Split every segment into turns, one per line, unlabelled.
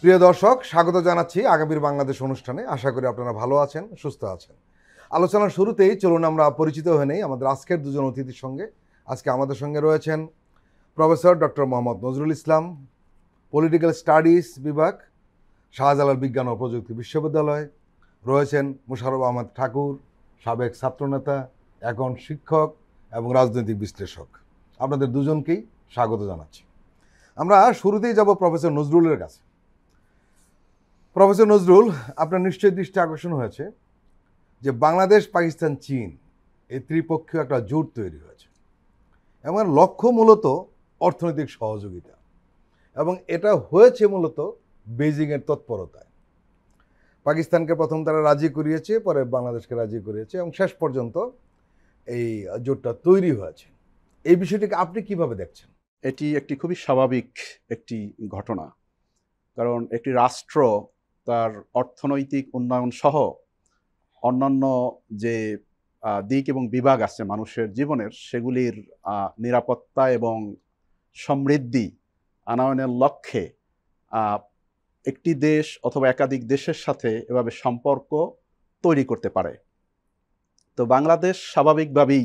প্রিয় দর্শক, স্বাগত জানাচ্ছি আগামীর বাংলাদেশ অনুষ্ঠানে। আশা করি আপনারা ভালো আছেন, সুস্থ আছেন। আলোচনার শুরুতেই চলুন আমরা পরিচিত হয়ে নেই আমাদের আজকের দুজন অতিথির সঙ্গে। আজকে আমাদের সঙ্গে রয়েছেন professor doctor Mohammad Nazrul Islam, political studies বিভাগ, শাহজালাল বিজ্ঞান ও প্রযুক্তি বিশ্ববিদ্যালয়। রয়েছেন মোশাররফ আহমদ ঠাকুর, সাবেক ছাত্রনেতা, এখন শিক্ষক এবং রাজনৈতিক বিশ্লেষক। আপনাদের দুজনকেই স্বাগত জানাচ্ছি। আমরা শুরুতেই যাব প্রফেসর নজরুলের কাছে। প্রফেসর নজরুল, আপনার নিশ্চয়ই দৃষ্টি আকর্ষণ হয়েছে যে বাংলাদেশ, পাকিস্তান, চীন এই ত্রিপক্ষীয় একটা জোট তৈরি হয়েছে এবং লক্ষ্য মূলত অর্থনৈতিক সহযোগিতা, এবং এটা হয়েছে মূলত বেজিংয়ের তৎপরতায়। পাকিস্তানকে প্রথম তারা রাজি করিয়েছে, পরে বাংলাদেশকে রাজি করিয়েছে এবং শেষ পর্যন্ত এই জোটটা তৈরি হয়েছে। এই বিষয়টিকে আপনি কিভাবে দেখছেন?
এটি একটি খুবই স্বাভাবিক একটি ঘটনা, কারণ একটি রাষ্ট্র তার অর্থনৈতিক উন্নয়ন সহ অন্যান্য যে দিক এবং বিভাগ আছে মানুষের জীবনের, সেগুলির নিরাপত্তা এবং সমৃদ্ধি আনয়নের লক্ষ্যে একটি দেশ অথবা একাধিক দেশের সাথে এভাবে সম্পর্ক তৈরি করতে পারে। তো বাংলাদেশ স্বাভাবিকভাবেই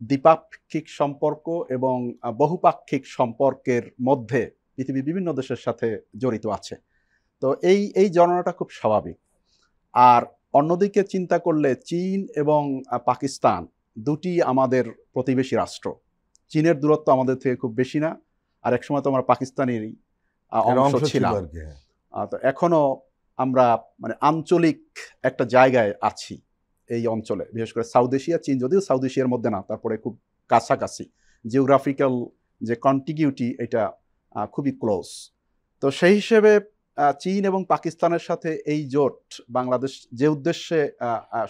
দ্বিপাক্ষিক সম্পর্ক এবং বহুপাক্ষিক সম্পর্কের মধ্যে পৃথিবীর বিভিন্ন দেশের সাথে জড়িত আছে। তো এই জননাটা খুব স্বাভাবিক। আর অন্যদিকে চিন্তা করলে চীন এবং পাকিস্তান দুটি আমাদের প্রতিবেশী রাষ্ট্র। চীনের দূরত্ব আমাদের থেকে খুব বেশি না, আর একসময় তো আমরা পাকিস্তানেরই অংশ ছিলাম। তো এখনো আমরা আঞ্চলিক একটা জায়গায় আছি এই অঞ্চলে, বিশেষ করে সাউথ এশিয়া। চীন যদিও সাউথ এশিয়ার মধ্যে না, তারপরে খুব কাছাকাছি, জিওগ্রাফিক্যাল যে কন্টিগিউটি এটা খুবই ক্লোজ। তো সেই হিসেবে চীন এবং পাকিস্তানের সাথে এই জোট বাংলাদেশ যে উদ্দেশ্যে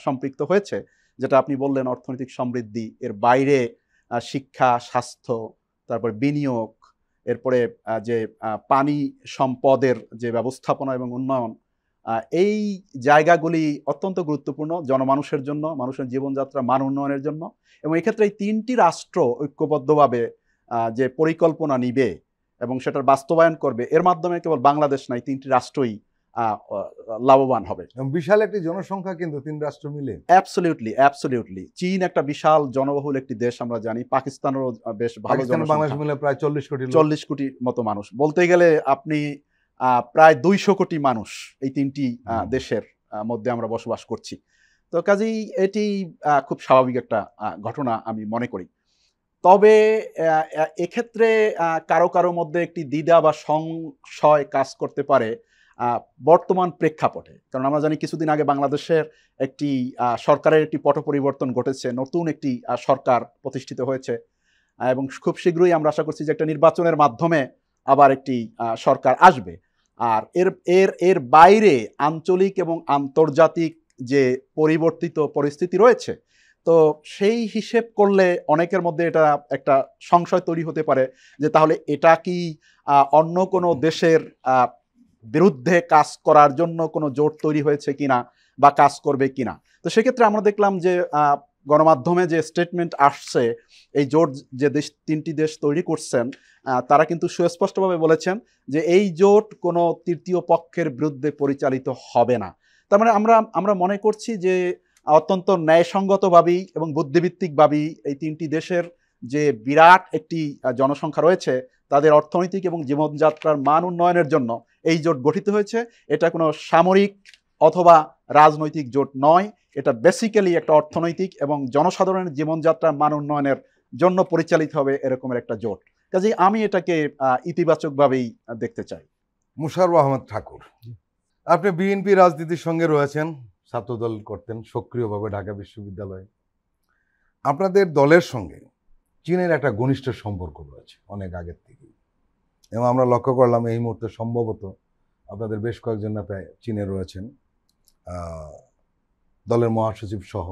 সম্পৃক্ত হয়েছে, যেটা আপনি বললেন অর্থনৈতিক সমৃদ্ধি, এর বাইরে শিক্ষা, স্বাস্থ্য, তারপর বিনিয়োগ, এরপরে যে পানি সম্পদের যে ব্যবস্থাপনা এবং উন্নয়ন, এই জায়গাগুলি অত্যন্ত গুরুত্বপূর্ণ জনমানুষের জন্য, মানুষের জীবনযাত্রা মান উন্নয়নের জন্য। এবং এক্ষেত্রে এই তিনটি রাষ্ট্র ঐক্যবদ্ধভাবে যে পরিকল্পনা নিবে এবং সেটার বাস্তবায়ন করবে, এর মাধ্যমে কেবল বাংলাদেশ নাই, তিনটি রাষ্ট্রই লাভবান হবে।
বিশাল একটি জনসংখ্যা কিন্তু তিন রাষ্ট্র মিলে।
অ্যাবসলিউটলি। চীন একটা বিশাল জনবহুল একটি দেশ, আমরা জানি। পাকিস্তানেরও বেশ ভালো জনসংখ্যা,
বাংলাদেশ মিলে প্রায়
40 কোটি মতো মানুষ। বলতে গেলে আপনি প্রায় 200 কোটি মানুষ এই তিনটি দেশের মধ্যে আমরা বসবাস করছি। তো কাজেই এটি খুব স্বাভাবিক একটা ঘটনা আমি মনে করি। তবে এক্ষেত্রে কারো কারো মধ্যে একটি দ্বিধা বা সংশয় কাজ করতে পারে বর্তমান প্রেক্ষাপটে। কারণ আমরা জানি কিছুদিন আগে বাংলাদেশের একটি সরকারের একটি পট পরিবর্তন ঘটেছে, নতুন একটি সরকার প্রতিষ্ঠিত হয়েছে এবং খুব শীঘ্রই আমরা আশা করছি যে একটা নির্বাচনের মাধ্যমে আবার একটি সরকার আসবে। আর এর বাইরে আঞ্চলিক এবং আন্তর্জাতিক যে পরিবর্তিত পরিস্থিতি রয়েছে, তো সেই হিসেব করলে অনেকের মধ্যে এটা একটা সংশয় তৈরি হতে পারে যে তাহলে এটা কি অন্য কোনো দেশের বিরুদ্ধে কাজ করার জন্য কোনো জোট তৈরি হয়েছে কিনা বা কাজ করবে কিনা। তো সেক্ষেত্রে আমরা দেখলাম যে গণমাধ্যমে যে স্টেটমেন্ট আসছে, এই জোট যে তিনটি দেশ তৈরি করছেন, তারা কিন্তু সুস্পষ্টভাবে বলেছেন যে এই জোট কোনো তৃতীয় পক্ষের বিরুদ্ধে পরিচালিত হবে না। তার মানে আমরা মনে করছি যে অত্যন্ত ন্যায়সঙ্গতভাবেই এবং বুদ্ধিভিত্তিকভাবেই এই তিনটি দেশের যে বিরাট একটি জনসংখ্যা রয়েছে, তাদের অর্থনৈতিক এবং জীবনযাত্রার মান উন্নয়নের জন্য এই জোট গঠিত হয়েছে। এটা কোনো সামরিক অথবা রাজনৈতিক জোট নয়, এটা বেসিক্যালি একটা অর্থনৈতিক এবং জনসাধারণের জীবনযাত্রার মান উন্নয়নের জন্য পরিচালিত হবে এরকমের একটা জোট। কাজেই আমি এটাকে ইতিবাচকভাবেই দেখতে চাই।
মোশাররফ আহমদ ঠাকুর, আপনি বিএনপি রাজনীতির সঙ্গে রয়েছেন, ছাত্রদল করতেন সক্রিয়ভাবে ঢাকা বিশ্ববিদ্যালয়ে। আপনাদের দলের সঙ্গে চীনের একটা ঘনিষ্ঠ সম্পর্ক রয়েছে অনেক আগের থেকেই, এবং আমরা লক্ষ্য করলাম এই মুহূর্তে সম্ভবত আপনাদের বেশ কয়েকজন নেতা চীনে রয়েছেন, দলের মহাসচিব সহ।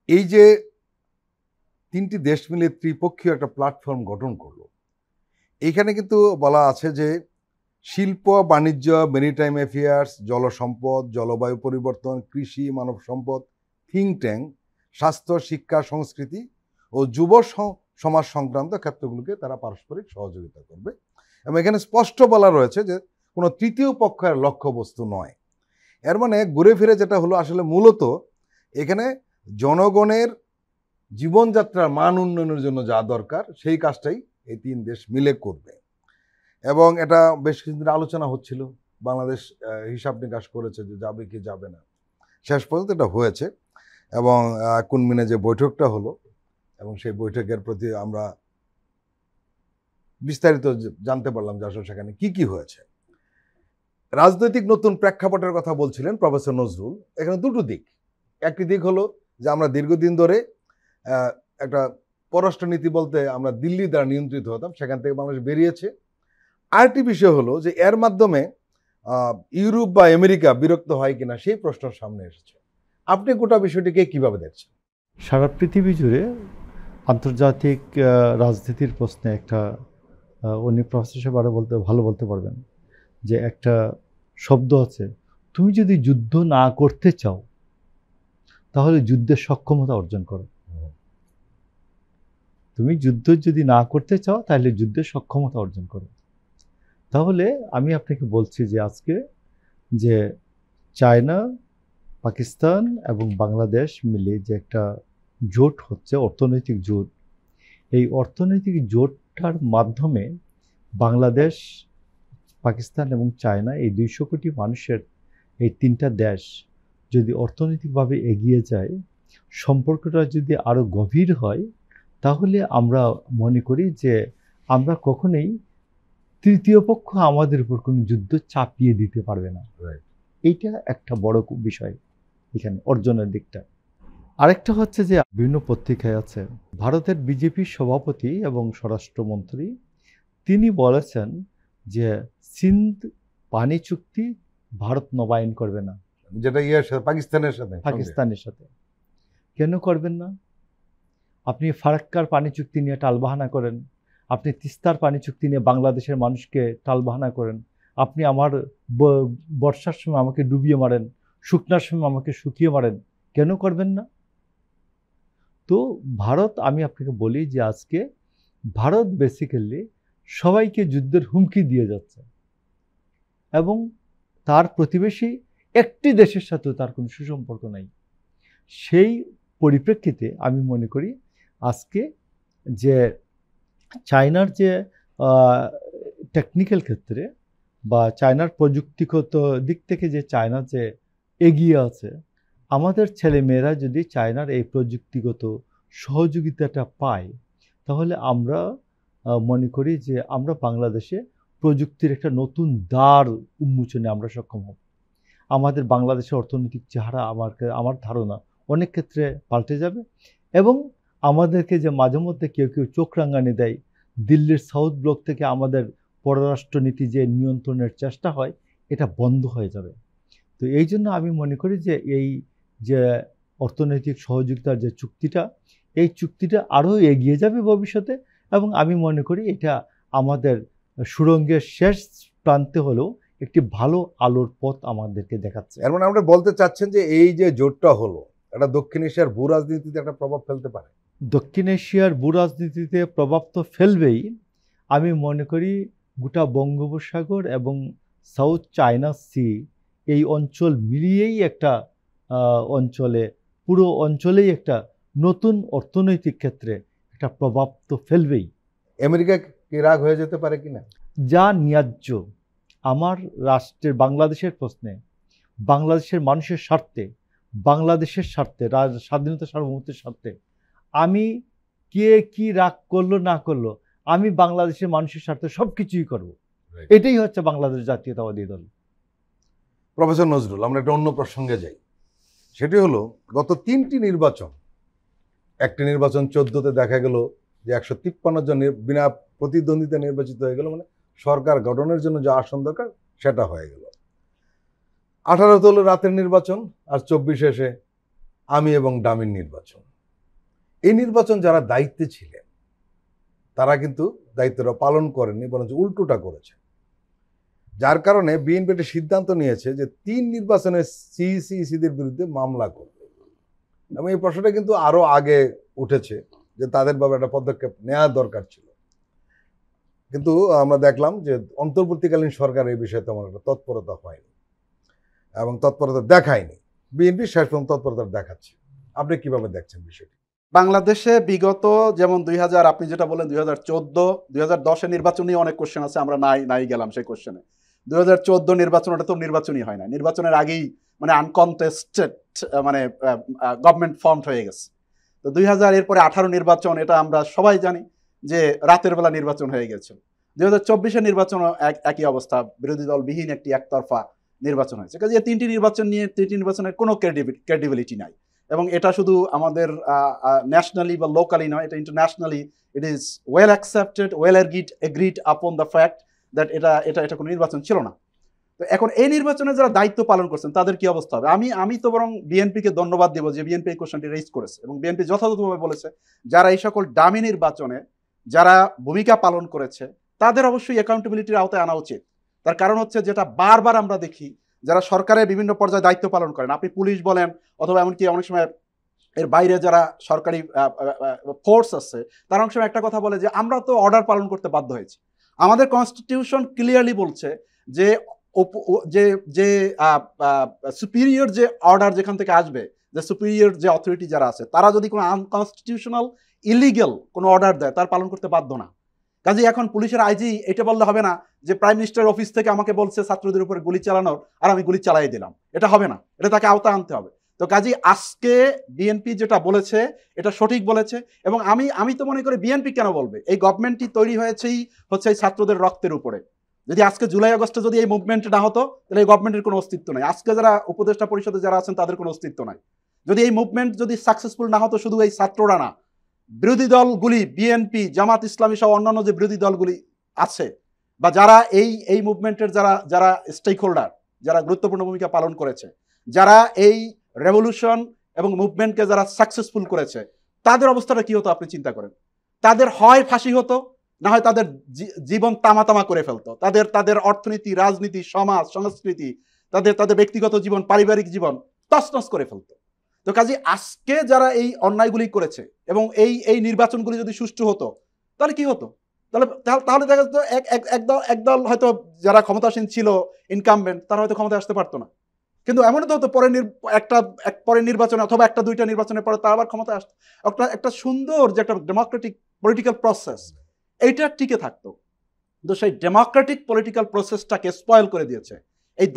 এই যে তিনটি দেশ মিলে ত্রিপক্ষীয় একটা প্ল্যাটফর্ম গঠন করলো, এইখানে কিন্তু বলা আছে যে শিল্প, বাণিজ্য, মেরিটাইম অ্যাফেয়ার্স, জলসম্পদ, জলবায়ু পরিবর্তন, কৃষি, মানব সম্পদ, থিঙ্ক ট্যাঙ্ক, স্বাস্থ্য, শিক্ষা, সংস্কৃতি ও যুব সমাজ সংক্রান্ত ক্ষেত্রগুলোকে তারা পারস্পরিক সহযোগিতা করবে। এবং এখানে স্পষ্ট বলা রয়েছে যে কোনো তৃতীয় পক্ষের লক্ষ্যবস্তু নয়। এর মানে ঘুরে ফিরে যেটা হলো, আসলে মূলত এখানে জনগণের জীবনযাত্রার মান উন্নয়নের জন্য যা দরকার সেই কাজটাই এই তিন দেশ মিলে করবে। এবং এটা বেশ কিছুদিন আলোচনা হচ্ছিল, বাংলাদেশ হিসাব নিকাশ করেছে যে যাবে কি যাবে না, শেষ পর্যন্ত এটা হয়েছে। এবং কুনমিনে যে বৈঠকটা হলো, এবং সেই বৈঠকের প্রতি আমরা বিস্তারিত জানতে পারলাম যে আসলে সেখানে কি কি হয়েছে। রাজনৈতিক নতুন প্রেক্ষাপটের কথা বলছিলেন প্রফেসর নজরুল। এখানে দুটো দিক। একটি দিক হলো যে আমরা দীর্ঘদিন ধরে একটা পররাষ্ট্রনীতি বলতে আমরা দিল্লি দ্বারা নিয়ন্ত্রিত হতাম, সেখান থেকে বাংলাদেশ বেরিয়েছে। আরেকটি বিষয় হলো যে এর মাধ্যমে ইউরোপ বা আমেরিকা বিরক্ত হয় কিনা সেই প্রশ্ন সামনে এসেছে। আপনি গোটা বিষয়টিকে কিভাবে দেখছেন?
সারা পৃথিবী জুড়ে আন্তর্জাতিক রাজনীতির প্রশ্নে একটা উনি প্রফেসর সাহেব আরও ভালো বলতে পারবেন যে একটা শব্দ আছে, তুমি যদি যুদ্ধ না করতে চাও তাহলে যুদ্ধের সক্ষমতা অর্জন করো। তুমি যুদ্ধ যদি না করতে চাও তাহলে যুদ্ধের সক্ষমতা অর্জন করো। তাহলে আমি আপনাকে বলছি যে আজকে যে চায়না, পাকিস্তান এবং বাংলাদেশ মিলে যে একটা জোট হচ্ছে, অর্থনৈতিক জোট, এই অর্থনৈতিক জোটটার মাধ্যমে বাংলাদেশ, পাকিস্তান এবং চায়না, এই 200 কোটি মানুষের এই তিনটা দেশ যদি অর্থনৈতিকভাবে এগিয়ে যায়, সম্পর্কটা যদি আরও গভীর হয়, তাহলে আমরা মনে করি যে আমরা কখনোই তৃতীয় পক্ষ আমাদের উপর কোনো যুদ্ধ চাপিয়ে দিতে পারবে না। এইটা একটা বড় বিষয় এখানে অর্জনের দিকটা। আরেকটা হচ্ছে যে বিভিন্ন পত্রিকায় আছে, ভারতের বিজেপির সভাপতি এবং স্বরাষ্ট্রমন্ত্রী তিনি বলেছেন যে সিন্ধ পানি চুক্তি ভারত নবায়ন করবে না।
যেটা পাকিস্তানের সাথে।
কেন করবেন না? আপনি ফারাক্কার পানি চুক্তি নিয়ে টালবাহানা করেন, আপনি তিস্তার পানি চুক্তি নিয়ে বাংলাদেশের মানুষকে টালবাহানা করেন, আপনি আমার বর্ষার সময় আমাকে ডুবিয়ে মারেন, শুকনার সময় আমাকে শুকিয়ে মারেন, কেন করবেন না? তো ভারত, আমি আপনাকে বলি যে আজকে ভারত বেসিক্যালি সবাইকে যুদ্ধের হুমকি দিয়ে যাচ্ছে এবং তার প্রতিবেশী একটি দেশের সাথেও তার কোনো সুসম্পর্ক নাই। সেই পরিপ্রেক্ষিতে আমি মনে করি আজকে যে চায়নার যে টেকনিক্যাল ক্ষেত্রে বা চায়নার প্রযুক্তিগত দিক থেকে যে চায়না যে এগিয়ে আছে, আমাদের ছেলেমেয়েরা যদি চায়নার এই প্রযুক্তিগত সহযোগিতাটা পায়, তাহলে আমরা মনে করি যে আমরা বাংলাদেশে প্রযুক্তির একটা নতুন দ্বার উন্মোচনে আমরা সক্ষম হব। আমাদের বাংলাদেশের অর্থনৈতিক চেহারা আমার ধারণা অনেক ক্ষেত্রে পাল্টে যাবে এবং আমাদেরকে যে মাঝে মধ্যে কেউ কেউ চোখ রাঙানি দেয়, দিল্লির সাউথ ব্লক থেকে আমাদের পররাষ্ট্রনীতি যে নিয়ন্ত্রণের চেষ্টা হয়, এটা বন্ধ হয়ে যাবে। তো এই জন্য আমি মনে করি যে এই যে অর্থনৈতিক সহযোগিতার যে চুক্তিটা, এই চুক্তিটা আরও এগিয়ে যাবে ভবিষ্যতে এবং আমি মনে করি এটা আমাদের সুড়ঙ্গের শেষ প্রান্তে হলেও একটি ভালো আলোর পথ আমাদেরকে দেখাচ্ছে।
এর মানে আমরা বলতে চাচ্ছেন যে এই যে জোটটা হলো, এটা দক্ষিণ এশিয়ার ভূ রাজনীতিতে একটা প্রভাব ফেলতে পারে।
দক্ষিণ এশিয়ার ভূ রাজনীতিতে প্রভাব তো ফেলবেই। আমি মনে করি গোটা বঙ্গোপসাগর এবং সাউথ চায়না সি, এই অঞ্চল মিলিয়েই একটা অঞ্চলে, পুরো অঞ্চলেই একটা নতুন অর্থনৈতিক ক্ষেত্রে একটা প্রভাব তো ফেলবেই।
আমেরিকা কি রাগ হয়ে যেতে পারে কিনা?
যা ন্যায্য আমার রাষ্ট্রের বাংলাদেশের প্রশ্নে, বাংলাদেশের মানুষের স্বার্থে, বাংলাদেশের স্বার্থে, স্বাধীনতা সার্বভৌমত্বের স্বার্থে, আমি কে কি রাগ করলো না করলো, আমি বাংলাদেশের মানুষের স্বার্থে সব কিছুই করবো। এটাই হচ্ছে বাংলাদেশ জাতীয়তাবাদী দল।
প্রফেসর নজরুল, আমরা একটা অন্য প্রসঙ্গে যাই। সেটি হলো গত 3টি নির্বাচন, একটি নির্বাচন 14তে দেখা গেল যে 153 জন বিনা প্রতিদ্বন্দ্বিতা নির্বাচিত হয়ে গেল, মানে সরকার গঠনের জন্য যে আসন দরকার সেটা হয়ে গেল। 18 হলো রাতের নির্বাচন, আর 24 এসে আমি এবং ডামির নির্বাচন। এই নির্বাচন যারা দায়িত্বে ছিলেন তারা কিন্তু দায়িত্বটা পালন করেননি, বরঞ্চ উল্টোটা করেছে। যার কারণে বিএনপি একটা সিদ্ধান্ত নিয়েছে যে 3 নির্বাচনে সিইসিদের বিরুদ্ধে মামলা করবে। এবং এই প্রশ্নটা কিন্তু আরো আগে উঠেছে যে তাদের ভাবে একটা পদক্ষেপ নেওয়া দরকার ছিল। কিন্তু আমরা দেখলাম যে অন্তর্বর্তীকালীন সরকার এই বিষয়ে তেমন একটা তৎপরতা হয়নি এবং তৎপরতা দেখায়নি। বিএনপি শেষ পর্যন্ত তৎপরতা দেখাচ্ছে। আপনি কিভাবে দেখছেন বিষয়টি?
বাংলাদেশে বিগত যেমন 2000, আপনি যেটা বলেন 2014, 2010 নির্বাচন নিয়ে অনেক কোশ্চেন আছে, আমরা নাই গেলাম সেই কোশ্চেনে। 2014 নির্বাচন, ওটা তো নির্বাচনই হয় না, নির্বাচনের আগেই মানে আনকনটেস্টেড মানে গভর্নমেন্ট ফর্মড হয়ে গেছে। তো 2000 এরপরে 18 নির্বাচন, এটা আমরা সবাই জানি যে রাতের বেলা নির্বাচন হয়ে গেছে। 2024 নির্বাচনও একই অবস্থা, বিরোধী দল বিহীন একটি একতরফা নির্বাচন হয়েছে। কাজে তিনটি নির্বাচনের কোনো ক্রেডিবিলিটি নাই। এবং এটা শুধু আমাদের ন্যাশনালি বা লোকালি নয়, এটা internationally it is well accepted, well agreed upon the fact that এটা কোনো নির্বাচন ছিল না। তো এখন এই নির্বাচনে যারা দায়িত্ব পালন করছেন তাদের কি অবস্থা হবে? আমি তো বরং বিএনপিকে ধন্যবাদ দেব যে বিএনপি এই কোশ্চেনটি রেইজ করেছে এবং বিএনপি যথাযথভাবে বলেছে যারা এই সকল ডামি নির্বাচনে যারা ভূমিকা পালন করেছে তাদের অবশ্যই অ্যাকাউন্টেবিলিটির আওতায় আনা উচিত। তার কারণ হচ্ছে, যেটা বারবার আমরা দেখি, যারা সরকারের বিভিন্ন পর্যায়ে দায়িত্ব পালন করেন, আপনি পুলিশ বলেন অথবা এমনকি অনেক সময় এর বাইরে যারা সরকারি ফোর্স আছে, তারা অনেক সময় একটা কথা বলে যে আমরা তো অর্ডার পালন করতে বাধ্য হয়েছি। আমাদের কনস্টিটিউশন ক্লিয়ারলি বলছে যে যে সুপিরিয়র যে অর্ডার যেখান থেকে আসবে, যে সুপিরিয়র যে অথরিটি যারা আছে, তারা যদি কোনো আনকনস্টিটিউশনাল ইলিগেল কোনো অর্ডার দেয় তার পালন করতে বাধ্য না। কাজে এখন পুলিশের আইজি এটা বললে হবে না যে প্রাইম মিনিস্টার অফিস থেকে আমাকে বলছে ছাত্রদের উপরে গুলি চালানোর, আর আমি গুলি চালাই দিলাম। এটা হবে না, এটা তাকে আওতায় আনতে হবে। তো কাজে আজকে বিএনপি যেটা বলেছে এটা সঠিক বলেছে। এবং আমি তো মনে করি বিএনপি কেন বলবে, এই গভর্নমেন্টটি তৈরি হয়েছেই হচ্ছে এই ছাত্রদের রক্তের উপরে। যদি আজকে জুলাই আগস্টে যদি এই মুভমেন্ট না হতো তাহলে এই গভর্নমেন্টের কোনো অস্তিত্ব নাই। আজকে যারা উপদেষ্টা পরিষদে যারা আছেন তাদের কোনো অস্তিত্ব নাই। যদি এই মুভমেন্ট যদি সাকসেসফুল না হতো, শুধু এই ছাত্ররা না, বিরোধী দলগুলি, বিএনপি, জামাত ইসলামী সহ অন্যান্য যে বিরোধী দলগুলি আছে বা যারা এই মুভমেন্টের যারা স্টেক হোল্ডার, যারা গুরুত্বপূর্ণ ভূমিকা পালন করেছে, যারা এই রেভলিউশন এবং মুভমেন্টকে যারা সাকসেসফুল করেছে, তাদের অবস্থাটা কি হতো আপনি চিন্তা করেন। তাদের হয় ফাঁসি হতো, না হয় তাদের জীবন তামা করে ফেলতো, তাদের অর্থনীতি, রাজনীতি, সমাজ, সংস্কৃতি, তাদের ব্যক্তিগত জীবন, পারিবারিক জীবন তছনছ করে ফেলতো। তো কাজে আজকে যারা এই অন্যায়গুলি করেছে এবং এই নির্বাচনগুলি যদি সুষ্ঠু হতো তাহলে কি হতো? তাহলে দেখা যেত একদল হয়তো যারা ক্ষমতাসীন ছিল, ইনকামবেন্ট, তারা হয়তো ক্ষমতায় আসতে পারতো না। কিন্তু এমন তো হতো পরের নির্বাচনে অথবা একটা দুইটা নির্বাচনের পরে তারা আবার ক্ষমতায় আসতো। একটা সুন্দর যে একটা ডেমোক্রেটিক পলিটিক্যাল প্রসেস, এইটা টিকে থাকতো। কিন্তু সেই ডেমোক্রেটিক পলিটিক্যাল প্রসেসটাকে স্পয়েল করে দিয়েছে এই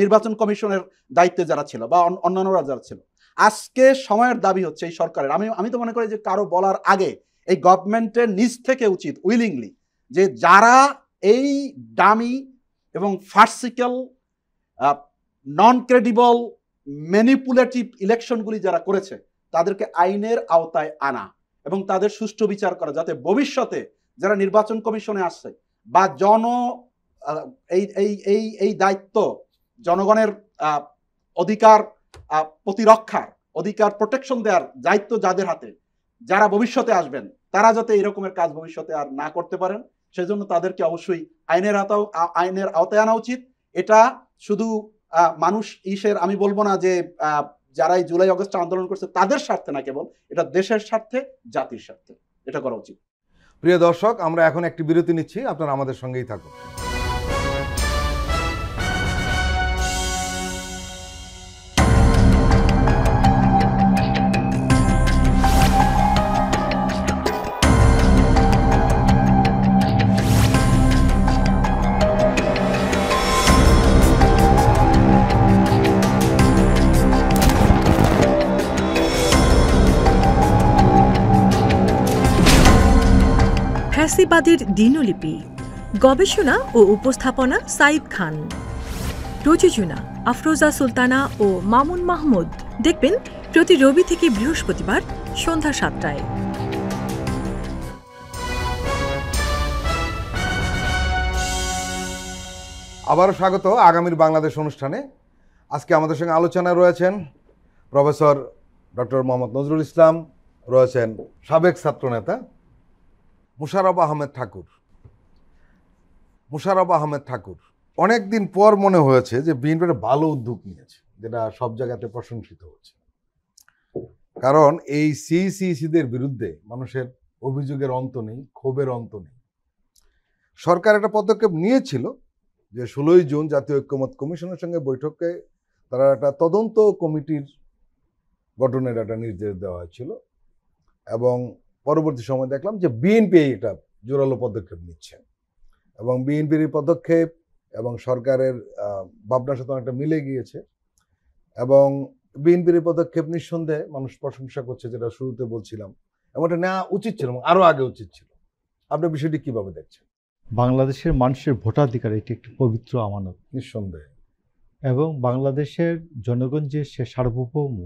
নির্বাচন কমিশনের দায়িত্বে যারা ছিল বা অন্যান্যরা যারা ছিল। আজকে সময়ের দাবি হচ্ছে এই সরকারের, আমি তো মনে করি যে কারো বলার আগে এই গভর্নমেন্টের নিজ থেকে উচিত উইলিংলি যে যারা এই ডামি এবং ফার্সিক্যাল নন ক্রেডিবল ম্যানিপুলেটিভ ইলেকশনগুলি যারা করেছে তাদেরকে আইনের আওতায় আনা এবং তাদের সুষ্ঠু বিচার করা, যাতে ভবিষ্যতে যারা নির্বাচন কমিশনে আসছে বা এই দায়িত্ব জনগণের অধিকার প্রতিরক্ষার, অধিকার প্রোটেকশন দেওয়ার দায়িত্ব যাদের হাতে, যারা ভবিষ্যতে আসবেন, তারা যাতে এরকমের কাজ ভবিষ্যতে আর না করতে পারেন, সেজন্য তাদেরকে অবশ্যই আইনের আওতায় আনা উচিত। এটা শুধু মানুষ আমি বলবো না যে যারা এই জুলাই আগস্টে আন্দোলন করছে তাদের স্বার্থে না, কেবল এটা দেশের স্বার্থে, জাতির স্বার্থে এটা করা উচিত।
প্রিয় দর্শক, আমরা এখন একটি বিরতি নিচ্ছি, আপনারা আমাদের সঙ্গেই থাকুন।
ফ্যাসিবাদের দিনলিপি, গবেষণা ও উপস্থাপনা সাইদ খান, প্রযোজনা আফরোজা সুলতানা ও মামুন মাহমুদ। দেখবেন প্রতি রবি থেকে বৃহস্পতিবার সন্ধ্যা 7টায়।
আবারও স্বাগত আগামীর বাংলাদেশ অনুষ্ঠানে। আজকে আমাদের সঙ্গে আলোচনায় রয়েছেন প্রফেসর ডক্টর মোহাম্মদ নজরুল ইসলাম, রয়েছেন সাবেক ছাত্রনেতা মুশাররফ আহমেদ ঠাকুর। অনেকদিন পর মনে হয়েছে যে বিএনপি একটা ভালো উদ্যোগ নিয়েছে, যেটা সব জায়গাতে প্রশংসিত হচ্ছে। কারণ এই সিইসিদের বিরুদ্ধে মানুষের অভিযোগের অন্ত নেই, ক্ষোভের অন্ত নেই। সরকার একটা পদক্ষেপ নিয়েছিল যে 16ই জুন জাতীয় ঐক্যমত্য কমিশনের সঙ্গে বৈঠকে তারা একটা তদন্ত কমিটির গঠনের একটা নির্দেশ দেওয়া হয়েছিল, এবং পরবর্তী সময় দেখলাম যে বিএনপি এটা জোরালো পদক্ষেপ নিচ্ছে, এবং বিএনপির পদক্ষেপ এবং সরকারের ভাবনার সাথে অনেকটা মিলে গিয়েছে, এবং বিএনপির পদক্ষেপ নিঃসন্দেহে মানুষ প্রশংসা করছে, যেটা শুরুতে বলছিলাম, এবং এটা নেওয়া উচিত ছিল এবং আরও আগে উচিত ছিল। আপনি বিষয়টি কিভাবে দেখছেন?
বাংলাদেশের মানুষের ভোটাধিকার এটি একটি পবিত্র আমানত,
নিঃসন্দেহে।
এবং বাংলাদেশের জনগণ যে সে সার্বভৌম,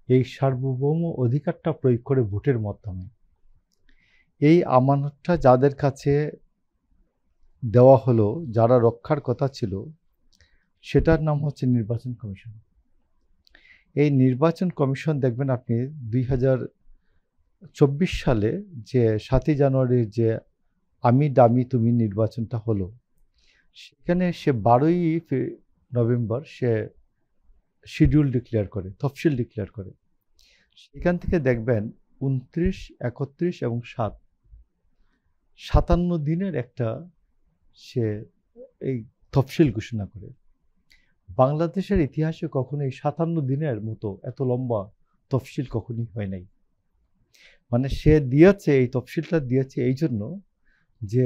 এই সার্বভৌম অধিকারটা প্রয়োগ করে ভোটের মাধ্যমে এই আমানতটা যাদের কাছে দেওয়া হলো, যারা রক্ষার কথা ছিল, সেটার নাম হচ্ছে নির্বাচন কমিশন। এই নির্বাচন কমিশন দেখবেন আপনি 2024 সালে যে 7ই জানুয়ারির যে আমি দামি তুমি নির্বাচনটা হলো, সেখানে সে 12ই নভেম্বর সে শিডিউল ডিক্লেয়ার করে, তফসিল ডিক্লেয়ার করে। সেখান থেকে দেখবেন 29, 31 এবং 57 দিনের একটা সে এই তফসিল ঘোষণা করে। বাংলাদেশের ইতিহাসে কখনো এই 57 দিনের মতো এত লম্বা তফসিল কখনোই হয় নাই। মানে সে দিয়েছে, এই তফসিলটা দিয়েছে এই জন্য যে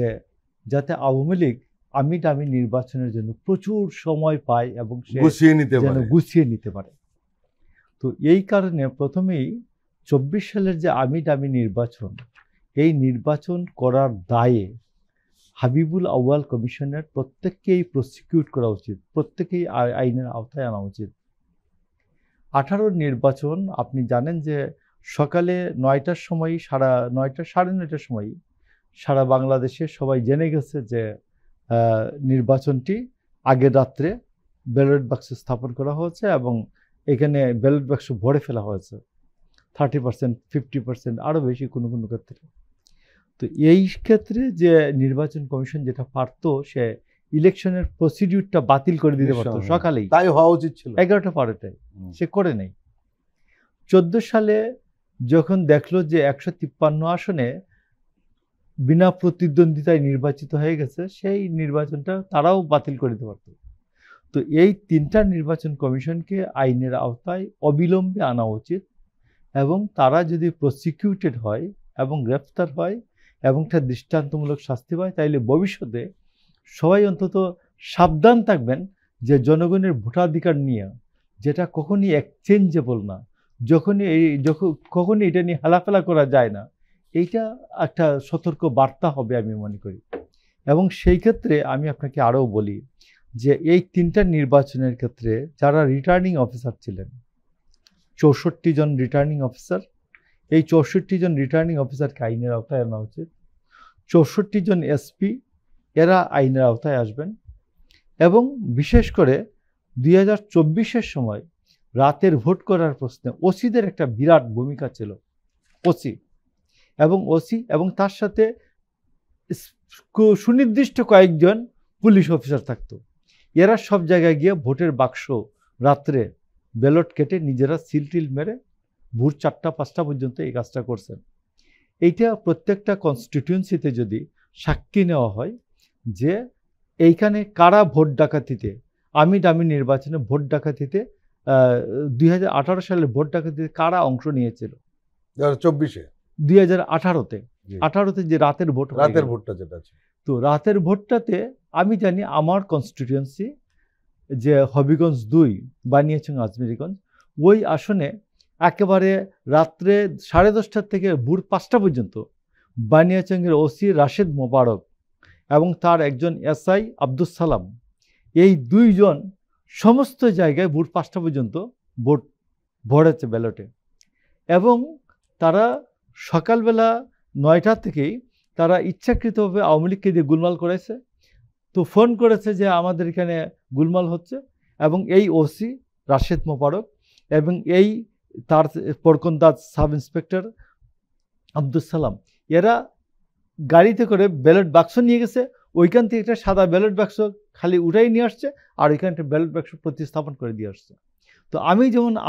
যাতে আওয়ামী লীগ আমি দামি নির্বাচনের জন্য প্রচুর সময় পায় এবং সে
গুছিয়ে নিতে
যেন
পারে।
গুছিয়ে নিতে পারে। তো এই কারণে প্রথমেই 24 সালের যে আমি দামি নির্বাচন, এই নির্বাচন করার দায়ে হাবিবুল আউয়াল কমিশনের প্রত্যেককেই প্রসিকিউট করা উচিত, প্রত্যেকেই আইনের আওতায় আনা উচিত। 18 নির্বাচন আপনি জানেন যে সকালে 9টার সময়, 9:30 সাড়ে 9টার সময় সারা বাংলাদেশে সবাই জেনে গেছে যে নির্বাচনটি আগের রাত্রে ব্যালট বাক্স স্থাপন করা হয়েছে এবং এখানে ব্যালট বাক্স ভরে ফেলা হয়েছে 30%, 50%, আরও বেশি কোনো কোনো ক্ষেত্রে। তো এই ক্ষেত্রে যে নির্বাচন কমিশন যেটা পারতো, সে ইলেকশনের প্রসিডিউরটা বাতিল করে দিতে পারতো সকালেই,
তাই হওয়া উচিত ছিল।
11টা 12টায়। সে করে নেই। 14 সালে যখন দেখলো যে 153 আসনে বিনা প্রতিদ্বন্দ্বিতায় নির্বাচিত হয়ে গেছে, সেই নির্বাচনটা তারাও বাতিল করে দিতে পারত। তো এই 3টা নির্বাচন কমিশনকে আইনের আওতায় অবিলম্বে আনা উচিত, এবং তারা যদি প্রসিকিউটেড হয় এবং গ্রেফতার হয় এবং একটা দৃষ্টান্তমূলক শাস্তি পায়, তাইলে ভবিষ্যতে সবাই অন্তত সাবধান থাকবেন যে জনগণের ভোটাধিকার নিয়ে, যেটা কখনই এক্সচেঞ্জেবল না, কখনই এটা নিয়ে হেলাফেলা করা যায় না, এইটা একটা সতর্ক বার্তা হবে আমি মনে করি। এবং সেই ক্ষেত্রে আমি আপনাকে আরও বলি যে এই 3টা নির্বাচনের ক্ষেত্রে যারা রিটার্নিং অফিসার ছিলেন, 64 জন রিটার্নিং অফিসার, এই 64 জন রিটার্নিং অফিসারকে আইনের আওতায় আনা উচিত। 64 জন এসপি, এরা আইনের আওতায় আসবেন। এবং বিশেষ করে 2024-এর সময় রাতের ভোট করার প্রশ্নে ওসিদের একটা বিরাট ভূমিকা ছিল। ওসি এবং তার সাথে সুনির্দিষ্ট কয়েকজন পুলিশ অফিসার থাকতো। এরা সব জায়গায় গিয়ে ভোটের বাক্স রাত্রে ব্যালট কেটে নিজেরা সিল টিল মেরে ভোর 4টা-5টা পর্যন্ত এই কাজটা করছেন। এইটা প্রত্যেকটা কনস্টিটিউয়েন্সিতে যদি সাক্ষী নেওয়া হয় যে এইখানে কারা ভোট ডাকাতিতে, আমি দামি নির্বাচনে ভোট ডাকাতিতে 2018 সালে ভোট ডাকাতিতে কারা অংশ নিয়েছিল,
2024-এ
2018-তে 18-তে যে রাতের ভোটটা
যেটা আছে,
তো রাতের ভোটটাতে আমি জানি আমার কনস্টিটিউয়েন্সি যে হবিগঞ্জ 2 বানিয়াচং আজমেরীগঞ্জ, ওই আসনে একেবারে রাত্রে 10:30 থেকে ভোর 5টা পর্যন্ত বানিয়াচংয়ের ওসি রাশেদ মোবারক এবং তার একজন এসআই আব্দুস সালাম, এই 2 জন সমস্ত জায়গায় ভোর 5টা পর্যন্ত ভোট ভরেছে ব্যালটে। এবং তারা সকালবেলা 9টা থেকেই তারা ইচ্ছাকৃতভাবে আওয়ামী লীগকে দিয়ে গোলমাল করেছে। তো ফোন করেছে যে আমাদের এখানে গোলমাল হচ্ছে, এবং এই ওসি রাশেদ মোবারক এবং এই তার পরকন্দাজ সাব ইন্সপেক্টর আব্দুস সালাম, এরা গাড়িতে করে ব্যালট বাক্স নিয়ে গেছে, ওইখান থেকে একটা সাদা ব্যালট বাক্স খালি উঠাই নিয়ে আসছে, আর ওইখানটা ব্যালট বাক্স প্রতিস্থাপন করে দিয়ে আসছে। তো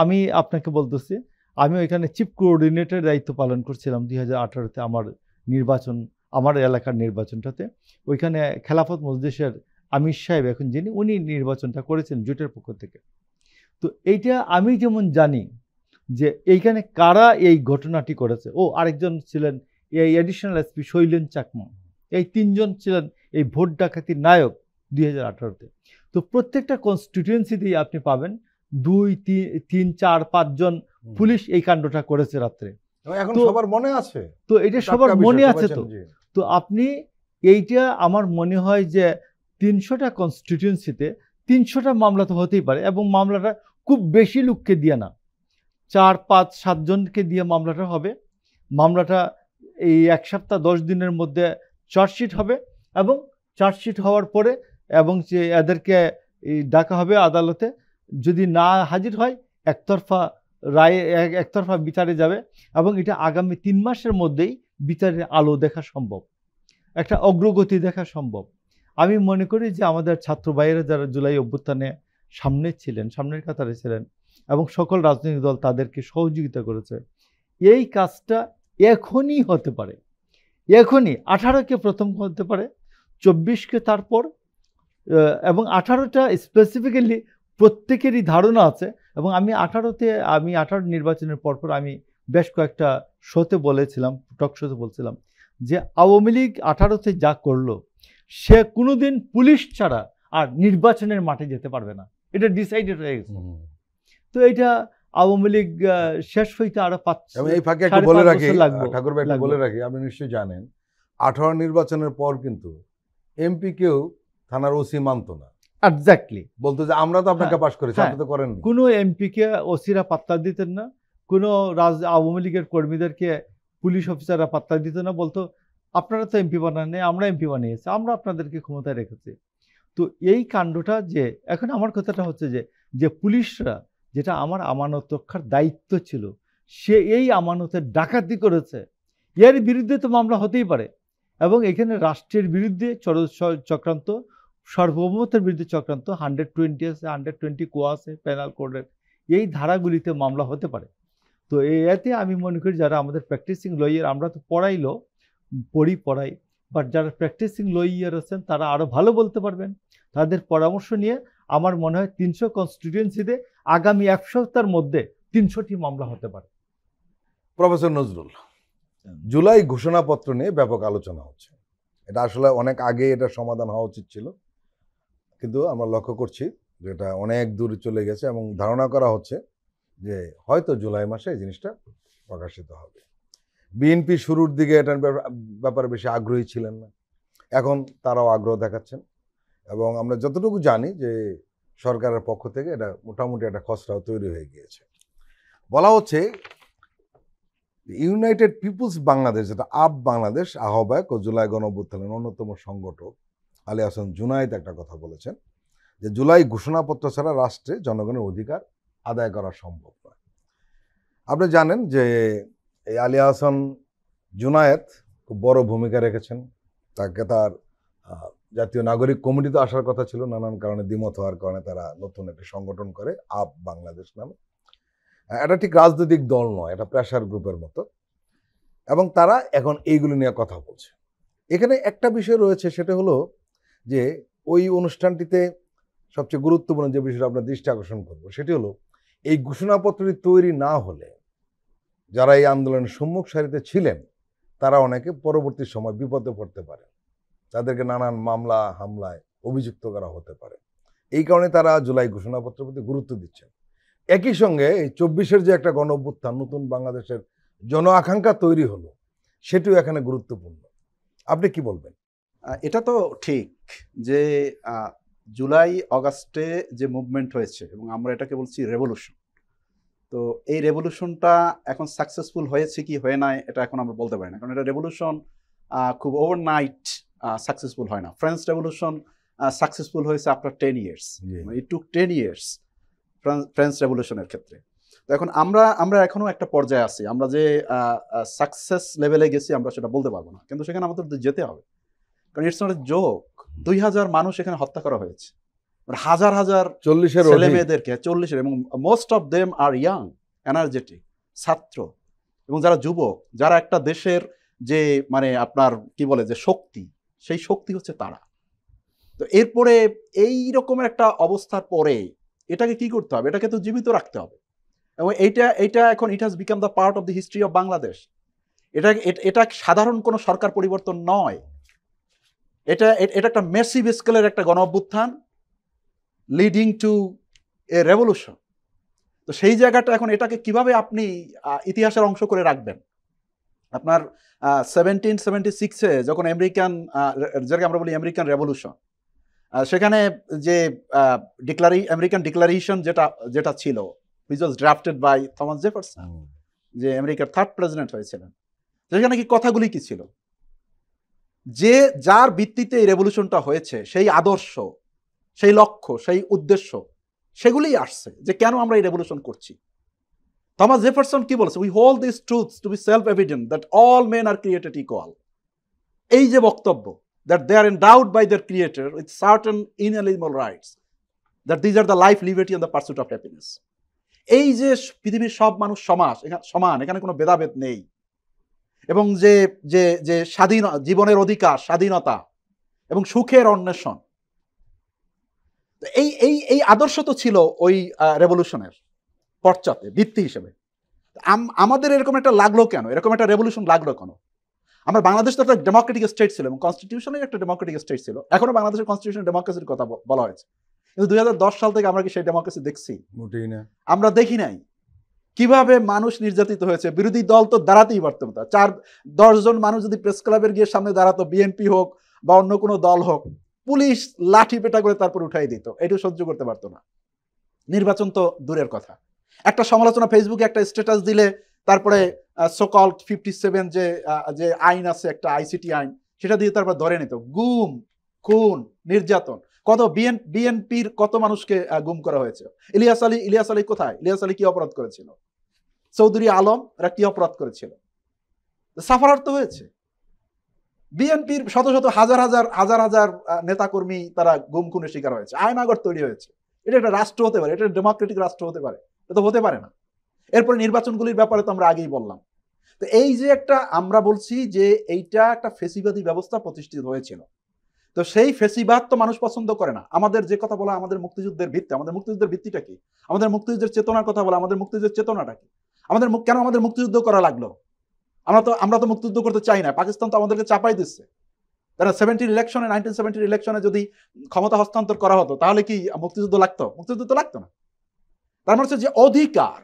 আমি আপনাকে বলতেছি, আমি ওইখানে চিফ কোঅর্ডিনেটরের দায়িত্ব পালন করছিলাম 2018-তে আমার নির্বাচন আমার এলাকার নির্বাচনটাতে। ওইখানে খেলাফত মজলিসের আমির সাহেব এখন যিনি, উনি নির্বাচনটা করেছেন জোটের পক্ষ থেকে। তো এইটা আমি যেমন জানি যে এইখানে কারা এই ঘটনাটি করেছে, ও আরেকজন ছিলেন এই অ্যাডিশনাল এসপি শৈলেন চাকমা, এই তিনজন ছিলেন এই ভোট ডাকাতির নায়ক 2018-তে। তো প্রত্যেকটা কনস্টিটিউয়েন্সিতেই আপনি পাবেন 2, 3, 4, 5 জন পুলিশ এই কাণ্ডটা করেছে রাত্রে।
এখন
তো-
সবার মনে আছে,
তো এটা সবার
টাটকা
মনে
বিষয়,
আছে।
সবাই
তো
চেনে, জি।
তো আপনি এইটা আমার মনে হয় যে 300টা কনস্টিটিউয়েন্সিতে 300টা মামলা তো হতেই পারে, এবং মামলাটা খুব বেশি লোককে দিয়ে না, 4, 5, 7 জনকে দিয়ে মামলাটা হবে। মামলাটা এই 1 সপ্তাহ 10 দিনের মধ্যে চার্জশিট হবে, এবং চার্জশিট হওয়ার পরে এবং যে এদেরকে ডাকা হবে আদালতে। যদি না হাজির হয় একতরফা রায়ে, একতরফা বিচারে যাবে, এবং এটা আগামী 3 মাসের মধ্যেই বিচারের আলো দেখা সম্ভব, একটা অগ্রগতি দেখা সম্ভব। আমি মনে করি যে আমাদের ছাত্র ভাইয়েরা যারা জুলাই অভ্যুত্থানে সামনে ছিলেন, সামনের কাতারে ছিলেন, এবং সকল রাজনৈতিক দল তাদেরকে সহযোগিতা করেছে, এই কাজটা এখনই হতে পারে, এখনই 18কে প্রথম হতে পারে, 24কে তারপর, এবং 18টা স্পেসিফিক্যালি প্রত্যেকেরই ধারণা আছে। এবং আমি 18 নির্বাচনের পরপর আমি বেশ কয়েকটা শোতে বলেছিলাম, টক শোতে বলছিলাম যে আওয়ামী লীগ 18তে যা করলো, সে কোনোদিন পুলিশ ছাড়া আর নির্বাচনের মাঠে যেতে পারবে না, এটা ডিসাইডেড হয়ে গেছে। তো এটা আওয়ামী লীগ শেষ হইতে আরো 5
এবং এই ফাঁকে একটু
5.5
বলে রাখি,
বছর লাগবে।
ঠাকুর ভাই একটু বলে রাখি, আপনি নিশ্চয়ই জানেন 18 নির্বাচনের পর কিন্তু এমপি কেউ থানার ওসি মানতো না,
এক্স্যাক্টলি,
বলতো যে আমরা তো আপনাকে
হ্যাঁ,
পাশ করেছি,
হ্যাঁ।
আপনি তো করেননি।
কোনো এমপিকে ওসিরা পাত্তা দিতেন না, কোনো আওয়ামী লীগের কর্মীদেরকে পুলিশ অফিসাররা পাত্তা দিত না, বলতো আপনারা তো এমপি বানান নাই, আমরা এমপি বানিয়েছি, আমরা আপনাদেরকে ক্ষমতায় রেখেছি। তো এই কাণ্ডটা যে এখন আমার কথাটা হচ্ছে যে পুলিশরা, যেটা আমার আমানত রক্ষার দায়িত্ব ছিল, সে এই আমানতের ডাকাতি করেছে, এর বিরুদ্ধে তো মামলা হতেই পারে। এবং এখানে রাষ্ট্রের বিরুদ্ধে চক্রান্ত, সার্বভৌমত্বের বিরুদ্ধে চক্রান্ত, 120 আছে, 120 কোয়া আছে পেনাল কোডের, এই ধারাগুলিতে মামলা হতে পারে। তো এতে আমি মনে করি যারা আমাদের প্র্যাকটিসিং লয়ার, আমরা তো পড়াই, বাট যারা প্র্যাকটিসিং লয়ার আছেন তারা আরও ভালো বলতে পারবেন। তাদের পরামর্শ নিয়ে আমার মনে হয় 300 কনস্টিটিউয়েন্সিতে আগামী 1 সপ্তাহের মধ্যে 300টি মামলা হতে পারে।
প্রফেসর নজরুল, জুলাই ঘোষণাপত্র নিয়ে ব্যাপক আলোচনা হচ্ছে, এটা আসলে অনেক আগে এটা সমাধান হওয়া উচিত ছিল, কিন্তু আমরা লক্ষ্য করছি যে এটা অনেক দূর চলে গেছে, এবং ধারণা করা হচ্ছে যে হয়তো জুলাই মাসে এই জিনিসটা প্রকাশিত হবে। বিএনপি শুরুর দিকে এটার ব্যাপারে বেশি আগ্রহী ছিলেন না, এখন তারাও আগ্রহ দেখাচ্ছেন, এবং আমরা যতটুকু জানি যে সরকারের পক্ষ থেকে এটা মোটামুটি একটা খসড়াও তৈরি হয়ে গিয়েছে। বলা হচ্ছে ইউনাইটেড পিপুলস বাংলাদেশ, যেটা আপ বাংলাদেশ আহ্বায়ক ও জুলাই গণঅভ্যুত্থানের অন্যতম সংগঠক আলী হাসান জুনায়েদ একটা কথা বলেছেন যে জুলাই ঘোষণাপত্র ছাড়া রাষ্ট্রে জনগণের অধিকার আদায় করা সম্ভব নয়। আপনি জানেন যে এই আলী হাসান জুনায়েদ খুব বড় ভূমিকা রেখেছেন, তাকে তার জাতীয় নাগরিক কমিটিতে আসার কথা ছিল, নানান কারণে দ্বিমত হওয়ার কারণে তারা নতুন একটি সংগঠন করে আপ বাংলাদেশ নামে। এটা ঠিক রাজনৈতিক দল নয়, এটা প্রেসার গ্রুপের মতো, এবং তারা এখন এইগুলো নিয়ে কথা বলছে। এখানে একটা বিষয় রয়েছে, সেটা হলো যে ওই অনুষ্ঠানটিতে সবচেয়ে গুরুত্বপূর্ণ যে বিষয়টা আপনার দৃষ্টি আকর্ষণ করবো, সেটি হলো এই ঘোষণাপত্রটি তৈরি না হলে যারা এই আন্দোলনের সম্মুখ সারিতে ছিলেন তারা অনেকে পরবর্তী সময় বিপদে পড়তে পারে, তাদেরকে নানান মামলা হামলায় অভিযুক্ত করা হতে পারে। এই কারণে তারা জুলাই ঘোষণাপত্রের প্রতি গুরুত্ব দিচ্ছেন। একই সঙ্গে এই 24-এর যে একটা গণ অভ্যুত্থান, নতুন বাংলাদেশের জন আকাঙ্ক্ষা তৈরি হলো, সেটিও এখানে গুরুত্বপূর্ণ। আপনি কি বলবেন?
এটা তো ঠিক যে জুলাই অগাস্টে যে মুভমেন্ট হয়েছে, এবং আমরা এটাকে বলছি রেভলিউশন, তো এই রেভলিউশনটা এখন সাকসেসফুল হয়েছে কি হয়ে নাই এটা এখন আমরা বলতে পারি না, কারণ এটা রেভলিউশন খুব ওভারনাইট সাকসেসফুল হয় না। ফ্রেঞ্চ রেভলিউশন সাকসেসফুল হয়েছে আফটার 10 years, ইট টুক 10 years ফ্রেঞ্চ রেভলিউশনের ক্ষেত্রে। তো এখন আমরা এখনো একটা পর্যায়ে আছি, আমরা যে সাকসেস লেভেলে গেছি আমরা সেটা বলতে পারবো না, কিন্তু সেখানে আমাদের যেতে হবে, কারণ ইটস নট এ জোক। 2000 মানুষ এখানে হত্যা করা হয়েছে, হাজার হাজার
40-এর
ছেলে মেয়েদেরকে, 40-এর, এবং most of them are young, energetic ছাত্র, এবং যারা যুবক, যারা একটা দেশের যে মানে আপনার কি বলে যে শক্তি, সেই শক্তি হচ্ছে তারা। তো এরপরে এই রকমের একটা অবস্থার পরে এটাকে কি করতে হবে? এটাকে তো জীবিত রাখতে হবে। এবং এইটা এখন it has become the part of the history of Bangladesh. এটা সাধারণ কোনো সরকার পরিবর্তন নয়, এটা একটা ম্যাসিভ স্কেলের একটা গণ অভ্যুত্থান লিডিং টু এ রেভলিউশন। তো সেই জায়গাটা এখন এটাকে কিভাবে আপনি ইতিহাসের অংশ করে রাখবেন? আপনার 1776-এ যখন যেটাকে আমরা বলি আমেরিকান রেভলিউশন, সেখানে যে আমেরিকান ডিক্লারেশন যেটা ছিল, which was drafted by Thomas Jefferson, যে আমেরিকার 3rd প্রেসিডেন্ট হয়েছিলেন, সেখানে কি কথাগুলি কি ছিল? যে যার ভিত্তিতে এই রেভলিউশনটা হয়েছে, সেই আদর্শ, সেই লক্ষ্য, সেই উদ্দেশ্য, সেগুলিই আসছে যে কেন আমরা এই রেভলিউশন করছি। থমাস জেফারসন কি বলেছে? We hold this truths to be self evident that all men are created equal. এই যে বক্তব্য, that they are endowed by their creator with certain inalienable rights, that these are the life, liberty and the pursuit of happiness. এই যে পৃথিবীর সব মানুষ সমান, এখানে কোনো ভেদাভেদ নেই, এবং যে যে যে স্বাধীন জীবনের অধিকার, স্বাধীনতা এবং সুখের অন্বেষণ, এই এই এই আদর্শ তো ছিল ওই রেভলিউশনের পশ্চাতে ভিত্তি হিসেবে। আমাদের এরকম একটা লাগলো কেন? এরকম একটা রেভলিউশন লাগলো কেন? আমরা বাংলাদেশ তো একটা ডেমোক্রেটিক স্টেট ছিল এবং কনস্টিটিউশনের একটা ডেমোক্রেটিক স্টেট ছিল। এখনো বাংলাদেশের কনস্টিটিউশন ডেমোক্রেসির কথা বলা হয়েছে, কিন্তু 2010 সাল থেকে আমরা কি সেই ডেমোক্রেসি দেখছি?
মোটেই না।
আমরা দেখি নাই। কিভাবে মানুষ নির্যাতিত হয়েছে, বিরোধী দল তো দাঁড়াতেই পারতো না। 4-10 জন মানুষ যদি প্রেস ক্লাবের গিয়ে সামনে দাঁড়াতো, বিএনপি হোক বা অন্য কোনো দল হোক, পুলিশ লাঠি পেটা করে তারপর উঠাই দিত, এটাও সহ্য করতে পারতো না। নির্বাচন তো দূরের কথা, একটা সমালোচনা ফেসবুকে একটা স্ট্যাটাস দিলে তারপরে সোকল্ড 57 যে আইন আছে, একটা আইসিটি আইন, সেটা দিয়ে তারপর ধরে নিত। গুম, খুন, নির্যাতন, কত বিএনপির কত মানুষকে গুম করা হয়েছে। ইলিয়াস আলী কোথায়? ইলিয়াস আলী কি অপরাধ করেছিল? চৌধুরী আলম এরা কি অপরাধ করেছিল? সাফারার তো হয়েছে। বিএনপির শত শত হাজার হাজার নেতাকর্মী তারা গুম খুনের শিকার হয়েছে, আয়নাগর তৈরি হয়েছে। এটা একটা রাষ্ট্র হতে পারে? এটা ডেমোক্রেটিক রাষ্ট্র হতে পারে? এটা তো হতে পারে না। এরপরে নির্বাচনগুলির ব্যাপারে তো আমরা আগেই বললাম। তো এই যে একটা আমরা বলছি যে এইটা একটা ফেসিবাদী ব্যবস্থা প্রতিষ্ঠিত হয়েছিল, তো সেই ফেসিবাদ তো মানুষ পছন্দ করে না। আমাদের যে কথা বলা, আমাদের মুক্তিযুদ্ধের ভিত্তি, আমাদের মুক্তিযুদ্ধের ভিত্তিটা কি? আমাদের মুক্তিযুদ্ধের চেতনার কথা বলা, আমাদের মুক্তিযুদ্ধের চেতনাটা কি? কেন আমাদের মুক্তিযুদ্ধ করা লাগলো? আমরা তো মুক্তিযুদ্ধ করতে চাই না, পাকিস্তান তো আমাদেরকে চাপাই দিচ্ছে। তারা 1970 ইলেকশনে যদি ক্ষমতা হস্তান্তর করা হতো তাহলে কি মুক্তিযুদ্ধ লাগতো? মুক্তিযুদ্ধ তো লাগতো না। তার মানে হচ্ছে যে অধিকার,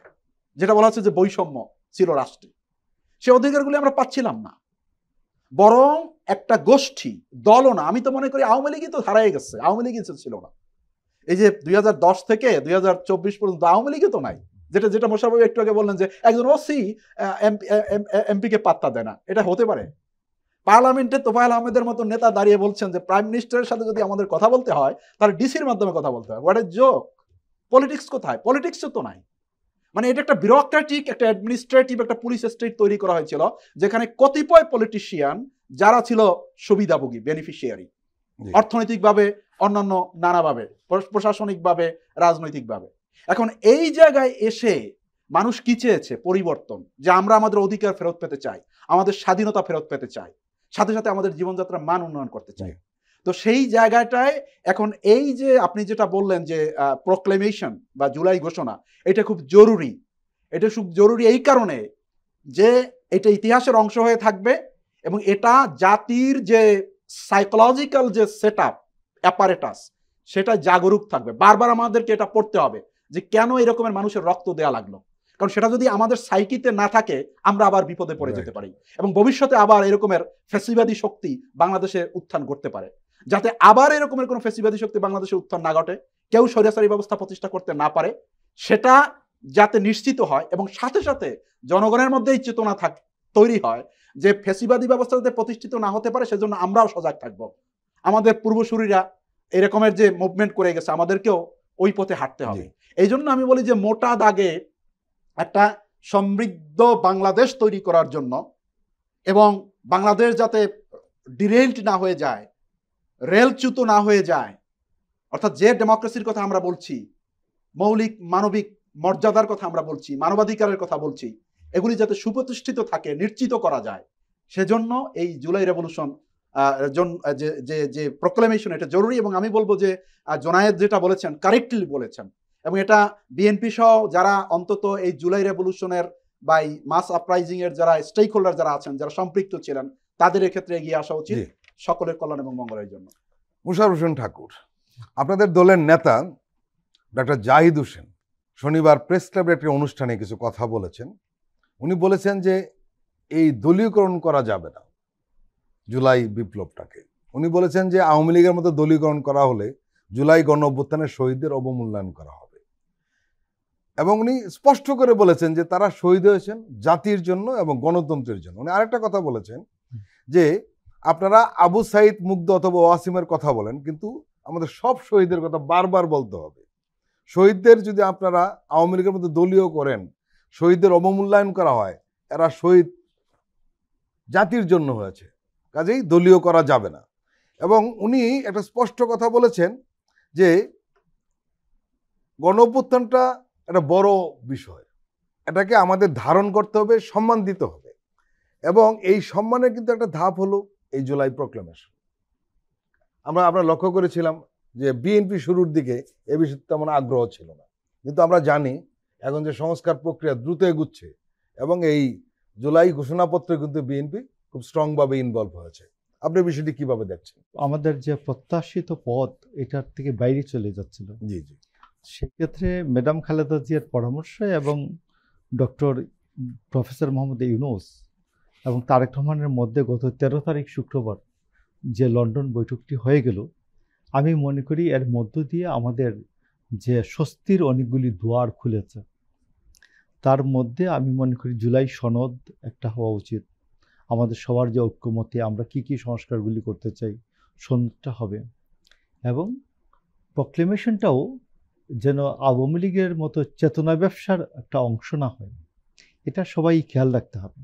যেটা বলা হচ্ছে যে বৈষম্য ছিল রাষ্ট্রে, সে অধিকারগুলি আমরা পাচ্ছিলাম না, বরং একটা গোষ্ঠী, দলও না, আমি তো মনে করি আওয়ামী লীগই তো হারাই গেছে, আওয়ামী লীগই ছিল না। এই যে 2010 থেকে 2024 পর্যন্ত আওয়ামী লীগই তো নাই। যেটা মোশাররফ ভাই একটু আগে বললেন যে একজন ওসি এমপিকে পাত্তা দেয় না, এটা হতে পারে? পার্লামেন্টে তোফায়েল আহমেদের মতো নেতা দাঁড়িয়ে বলছেন যে প্রাইম মিনিস্টারের সাথে যদি আমাদের কথা বলতে হয় তাহলে ডিসির মাধ্যমে কথা বলতে হয়। What a joke! পলিটিক্স কোথায়? পলিটিক্সও তো নাই। মানে এটা একটা বিউরোক্রেটিক, একটা অ্যাডমিনিস্ট্রেটিভ, একটা পুলিশ স্টেট তৈরি করা হয়েছিল, যেখানে কতিপয় পলিটিশিয়ান যারা ছিল সুবিধাভোগী, বেনিফিশিয়ারি, অর্থনৈতিকভাবে, অন্যান্য নানাভাবে, প্রশাসনিকভাবে, রাজনৈতিকভাবে। এখন এই জায়গায় এসে মানুষ কি চেয়েছে? পরিবর্তন, যে আমরা আমাদের অধিকার ফেরত পেতে চাই, আমাদের স্বাধীনতা ফেরত পেতে চাই, সাথে সাথে আমাদের জীবনযাত্রার মান উন্নয়ন করতে চাই। তো সেই জায়গাটায় এখন এই যে আপনি যেটা বললেন যে প্রোক্লেমেশন বা জুলাই ঘোষণা, এটা খুব জরুরি। এটা খুব জরুরি এই কারণে যে এটা ইতিহাসের অংশ হয়ে থাকবে এবং এটা জাতির যে সাইকোলজিক্যাল যে সেট আপ অ্যাপারেটাস, সেটা জাগরুক থাকবে। বারবার আমাদেরকে এটা পড়তে হবে যে কেন এরকমের মানুষের রক্ত দেয়া লাগলো, কারণ সেটা যদি আমাদের সাইকিতে না থাকে আমরা আবার বিপদে পড়ে যেতে পারি এবং ভবিষ্যতে আবার এরকমের ফ্যাসিবাদী শক্তি বাংলাদেশে উত্থান করতে পারে। যাতে আবার এরকমের কোনো ফ্যাসিবাদী শক্তি বাংলাদেশে উত্থান না ঘটে, কেউ স্বৈরাচারী ব্যবস্থা প্রতিষ্ঠা করতে না পারে, সেটা যাতে নিশ্চিত হয় এবং সাথে সাথে জনগণের মধ্যে এই চেতনা তৈরি হয় যে ফ্যাসিবাদী ব্যবস্থা যাতে প্রতিষ্ঠিত না হতে পারে, সেজন্য আমরাও সজাগ থাকবো। আমাদের পূর্বসূরীরা এরকমের যে মুভমেন্ট করে গেছে, আমাদেরকেও ওই পথে হাঁটতে হবে। এই জন্য আমি বলি যে মোটা দাগে একটা সমৃদ্ধ বাংলাদেশ তৈরি করার জন্য এবং বাংলাদেশ যাতে ডিরেইলড না হয়ে যায়, রেলচ্যুত না হয়ে যায়, অর্থাৎ যে ডেমোক্রেসির কথা আমরা বলছি, মৌলিক মানবিক মর্যাদার কথা আমরা বলছি, মানবাধিকারের কথা বলছি, এগুলি যাতে সুপ্রতিষ্ঠিত থাকে, নিশ্চিত করা যায়, সেজন্য এই জুলাই রেভলিউশন যে যে যে প্রক্লেমেশন এটা জরুরি। এবং আমি বলবো যে জোনায়েদ যেটা বলেছেন কারেক্টলি বলেছেন, এবং এটা বিএনপি সহ যারা অন্তত এই জুলাই রেভলিউশনের বা এই মাস আপরাইজিং এর যারা স্টেক হোল্ডার যারা আছেন, যারা সম্পৃক্ত ছিলেন, তাদের এক্ষেত্রে এগিয়ে আসা উচিত
জি।
সকলের কল্যাণ এবং মঙ্গলের জন্য।
মুশাররফ হোসেন ঠাকুর, আপনাদের দলের নেতা ডক্টর জাহিদ হোসেন শনিবার প্রেস ক্লাবের একটি অনুষ্ঠানে কিছু কথা বলেছেন। উনি বলেছেন যে এই দলীয়করণ করা যাবে না জুলাই বিপ্লবটাকে। উনি বলেছেন যে আওয়ামী লীগের মতো দলীয়করণ করা হলে জুলাই গণ অভ্যুত্থানের শহীদদের অবমূল্যায়ন করা হবে, এবং উনি স্পষ্ট করে বলেছেন যে তারা শহীদ হয়েছেন জাতির জন্য এবং গণতন্ত্রের জন্য। উনি আরেকটা কথা বলেছেন যে আপনারা আবু সাইদ মুগ্ধ অথবা ওয়াসিমের কথা বলেন, কিন্তু আমাদের সব শহীদের কথা বারবার বলতে হবে। শহীদদের যদি আপনারা আওয়ামী লীগের মধ্যে দলীয় করেন, শহীদদের অবমূল্যায়ন করা হয়, এরা শহীদ জাতির জন্য হয়েছে, কাজেই দলীয় করা যাবে না। এবং উনি একটা স্পষ্ট কথা বলেছেন যে গণ অভ্যুত্থানটা একটা বড় বিষয়, এটাকে আমাদের ধারণ করতে হবে, সম্মান দিতে হবে, এবং এই সম্মানের কিন্তু একটা ধাপ হলো এই জুলাই প্রক্লেমেশন। আমরা লক্ষ্য করেছিলাম যে বিএনপি শুরুর দিকে এ বিষয়ে তেমন আগ্রহ ছিল না, কিন্তু আমরা জানি এখন যে সংস্কার প্রক্রিয়া দ্রুত এগুচ্ছে, এবং এই জুলাই ঘোষণাপত্রে কিন্তু বিএনপি খুব স্ট্রংভাবে ইনভলভ হয়েছে। আপনি বিষয়টি কিভাবে দেখছেন?
আমাদের যে প্রত্যাশিত পথ এটার থেকে বাইরে চলে যাচ্ছিল।
জি জি।
সেক্ষেত্রে ম্যাডাম খালেদা জিয়ার পরামর্শে এবং ডক্টর প্রফেসর মোহাম্মদ ইউনূস এবং তারেক রহমানের মধ্যে গত 13 তারিখ শুক্রবার যে লন্ডন বৈঠকটি হয়ে গেল, আমি মনে করি এর মধ্য দিয়ে আমাদের যে স্বস্তির অনেকগুলি দুয়ার খুলেছে। তার মধ্যে আমি মনে করি জুলাই সনদ একটা হওয়া উচিত। আমাদের সবার যে ঐক্যমতে আমরা কি কি সংস্কারগুলি করতে চাই, সনদটা হবে, এবং প্রক্লেমেশনটাও যেন আওয়ামী লীগের মতো চেতনা ব্যবসার একটা অংশ না হয়, এটা সবাই খেয়াল রাখতে হবে।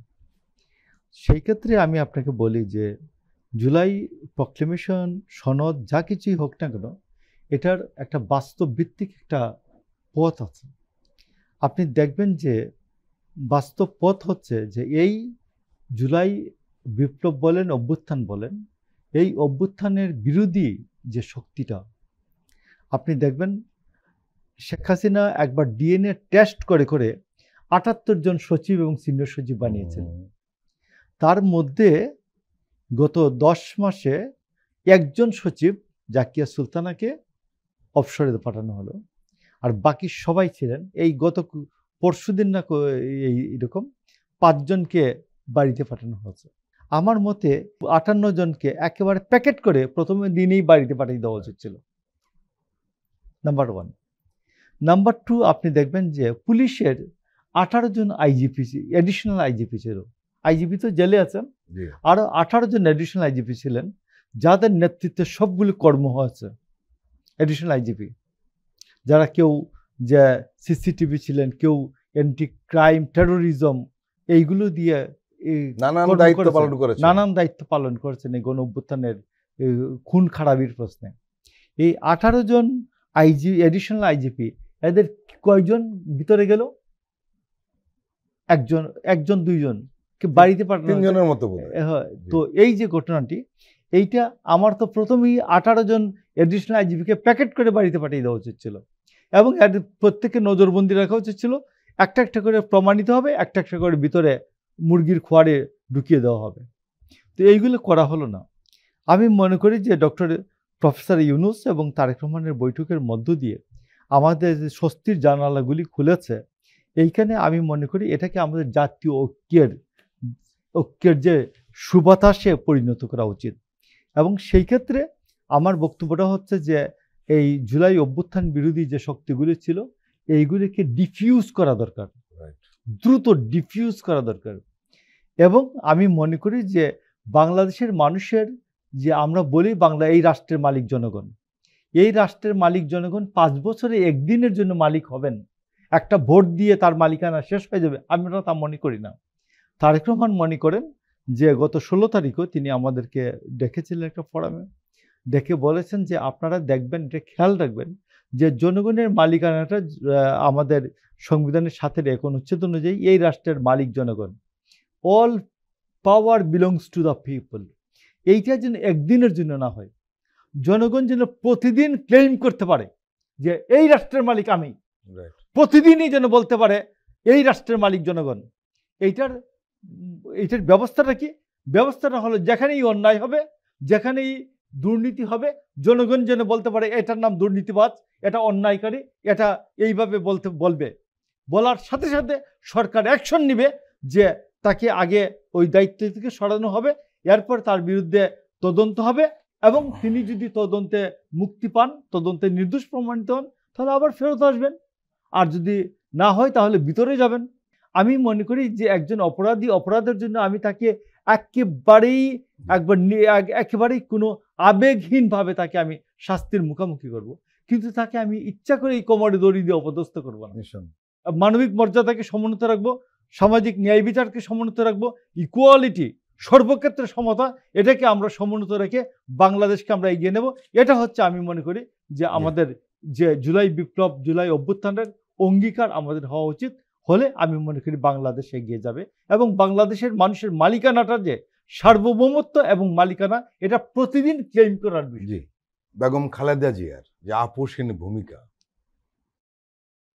সেই ক্ষেত্রে আমি আপনাকে বলি যে জুলাই প্রক্লেমেশন সনদ যা কিছুই হোক না কেন, এটার একটা বাস্তব ভিত্তিক একটা পথ আছে। আপনি দেখবেন যে বাস্তব পথ হচ্ছে যে এই জুলাই বিপ্লব বলেন, অভ্যুত্থান বলেন, এই অভ্যুত্থানের বিরোধী যে শক্তিটা, আপনি দেখবেন শেখ হাসিনা একবার ডিএনএ টেস্ট করে করে ৭৮ জন সচিব এবং সিনিয়র সচিব বানিয়েছেন। তার মধ্যে গত 10 মাসে একজন সচিব জাকিয়া সুলতানাকে অবসরে পাঠানো হলো, আর বাকি সবাই ছিলেন এই গত পরশুদিন না এইরকম 5 জনকে বাড়িতে পাঠানো হয়েছে। আমার মতে 58 জনকে একেবারে প্যাকেট করে প্রথমে দিনেই বাড়িতে পাঠিয়ে দেওয়া উচিত ছিল, নাম্বার 1। নাম্বার 2, আপনি দেখবেন যে পুলিশের 18 জন আইজিপি, অ্যাডিশনাল আইজিপি ছিল। আইজিপি তো জেলে আছেন, আরও 18 জন অ্যাডিশনাল আইজিপি ছিলেন, যাদের নেতৃত্বে সবগুলি কর্ম হয়েছে। অ্যাডিশনাল আইজিপি যারা কেউ যে সিসিটিভি ছিলেন, কেউ অ্যান্টি ক্রাইম, টেরোরিজম, এইগুলো দিয়ে
নানান দায়িত্ব পালন
করেছেন এই গণ অভ্যুত্থানের খুন খারাপির প্রশ্নে। এই 18 জন অ্যাডিশনাল আইজিপি, এদের কয়জন ভিতরে গেল? একজন 2 জন বাড়িতে পাঠানো,
3 জনের মতো।
তো এই যে ঘটনাটি, এইটা আমার তো প্রথমেই 18 জন অ্যাডিশনাল আইজিপিকে প্যাকেট করে বাড়িতে পাঠিয়ে দেওয়া উচিত ছিল, এবং প্রত্যেককে নজরবন্দি রাখা উচিত ছিল। একটা একটা করে প্রমাণিত হবে, একটা একটা করে ভিতরে মুরগির খোয়ারে ঢুকিয়ে দেওয়া হবে। তো এইগুলো করা হলো না। আমি মনে করি যে ডক্টর প্রফেসর ইউনূস এবং তারেক রহমানের বৈঠকের মধ্য দিয়ে আমাদের যে স্বস্তির জানালাগুলি খুলেছে, এইখানে আমি মনে করি এটাকে আমাদের জাতীয় ঐক্যের যে সুবাতাসে পরিণত করা উচিত। এবং সেই ক্ষেত্রে আমার বক্তব্যটা হচ্ছে যে এই জুলাই অভ্যুত্থান বিরোধী যে শক্তিগুলি ছিল, এইগুলিকে ডিফিউজ করা দরকার, দ্রুত ডিফিউজ করা দরকার। এবং আমি মনে করি যে বাংলাদেশের মানুষের যে আমরা বলি বাংলা এই রাষ্ট্রের মালিক জনগণ, এই রাষ্ট্রের মালিক জনগণ 5 বছরে একদিনের জন্য মালিক হবেন, একটা ভোট দিয়ে তার মালিকানা শেষ হয়ে যাবে, আমরা তা মনে করি না। তারেক রহমান মনে করেন যে গত 16 তারিখও তিনি আমাদেরকে ডেকেছিলেন একটা ফোরামে, ডেকে বলেছেন যে আপনারা দেখবেন, এটা খেয়াল রাখবেন যে জনগণের মালিকানাটা আমাদের সংবিধানের 7-এর 1 অনুচ্ছেদ অনুযায়ী এই রাষ্ট্রের মালিক জনগণ। All power belongs to the people. এইটা যেন একদিনের জন্য না হয়, জনগণ যেন প্রতিদিন ক্লেম করতে পারে যে এই রাষ্ট্রের মালিক আমি,
রাইট।
প্রতিদিনই যেন বলতে পারে এই রাষ্ট্রের মালিক জনগণ। এইটার ব্যবস্থাটা কি? ব্যবস্থাটা হলো যেখানেই অন্যায় হবে, যেখানেই দুর্নীতি হবে, জনগণ যেন বলতে পারে এটার নাম দুর্নীতিবাজ, এটা অন্যায়কারী, এটা এইভাবে বলবে। বলার সাথে সাথে সরকার অ্যাকশন নিবে, যে তাকে আগে ওই দায়িত্ব থেকে সরানো হবে, এরপর তার বিরুদ্ধে তদন্ত হবে, এবং তিনি যদি তদন্তে মুক্তি পান, তদন্তে নির্দোষ প্রমাণিত হন, তাহলে আবার ফেরত আসবেন। আর যদি না হয় তাহলে ভিতরে যাবেন। আমি মনে করি যে একজন অপরাধী, অপরাধের জন্য আমি তাকে একেবারেই কোনো আবেগহীনভাবে তাকে আমি শাস্তির মুখোমুখি করব, কিন্তু তাকে আমি ইচ্ছা করে এই কোমরে দড়ি দিয়ে অপদস্থ করবো না। মানবিক মর্যাদাকে সমুন্নত রাখবো, সামাজিক ন্যায় বিচারকে সমুন্নত রাখবো, ইকুয়ালিটি, সর্বক্ষেত্রে সমতা, এটাকে আমরা সমুন্নত রেখে বাংলাদেশকে আমরা এগিয়ে নেব। এটা হচ্ছে আমি মনে করি যে আমাদের যে জুলাই বিপ্লব, জুলাই অভ্যুত্থানের অঙ্গীকার আমাদের হওয়া উচিত। হলে আমি মনে করি বাংলাদেশ এগিয়ে যাবে, এবং বাংলাদেশের মানুষের মালিকানাটা, যে সার্বভৌমত্ব এবং মালিকানা, এটা প্রতিদিন ক্লেম করার বিষয়।
জি, বেগম খালেদা জিয়ার যে আপোষহীন ভূমিকা,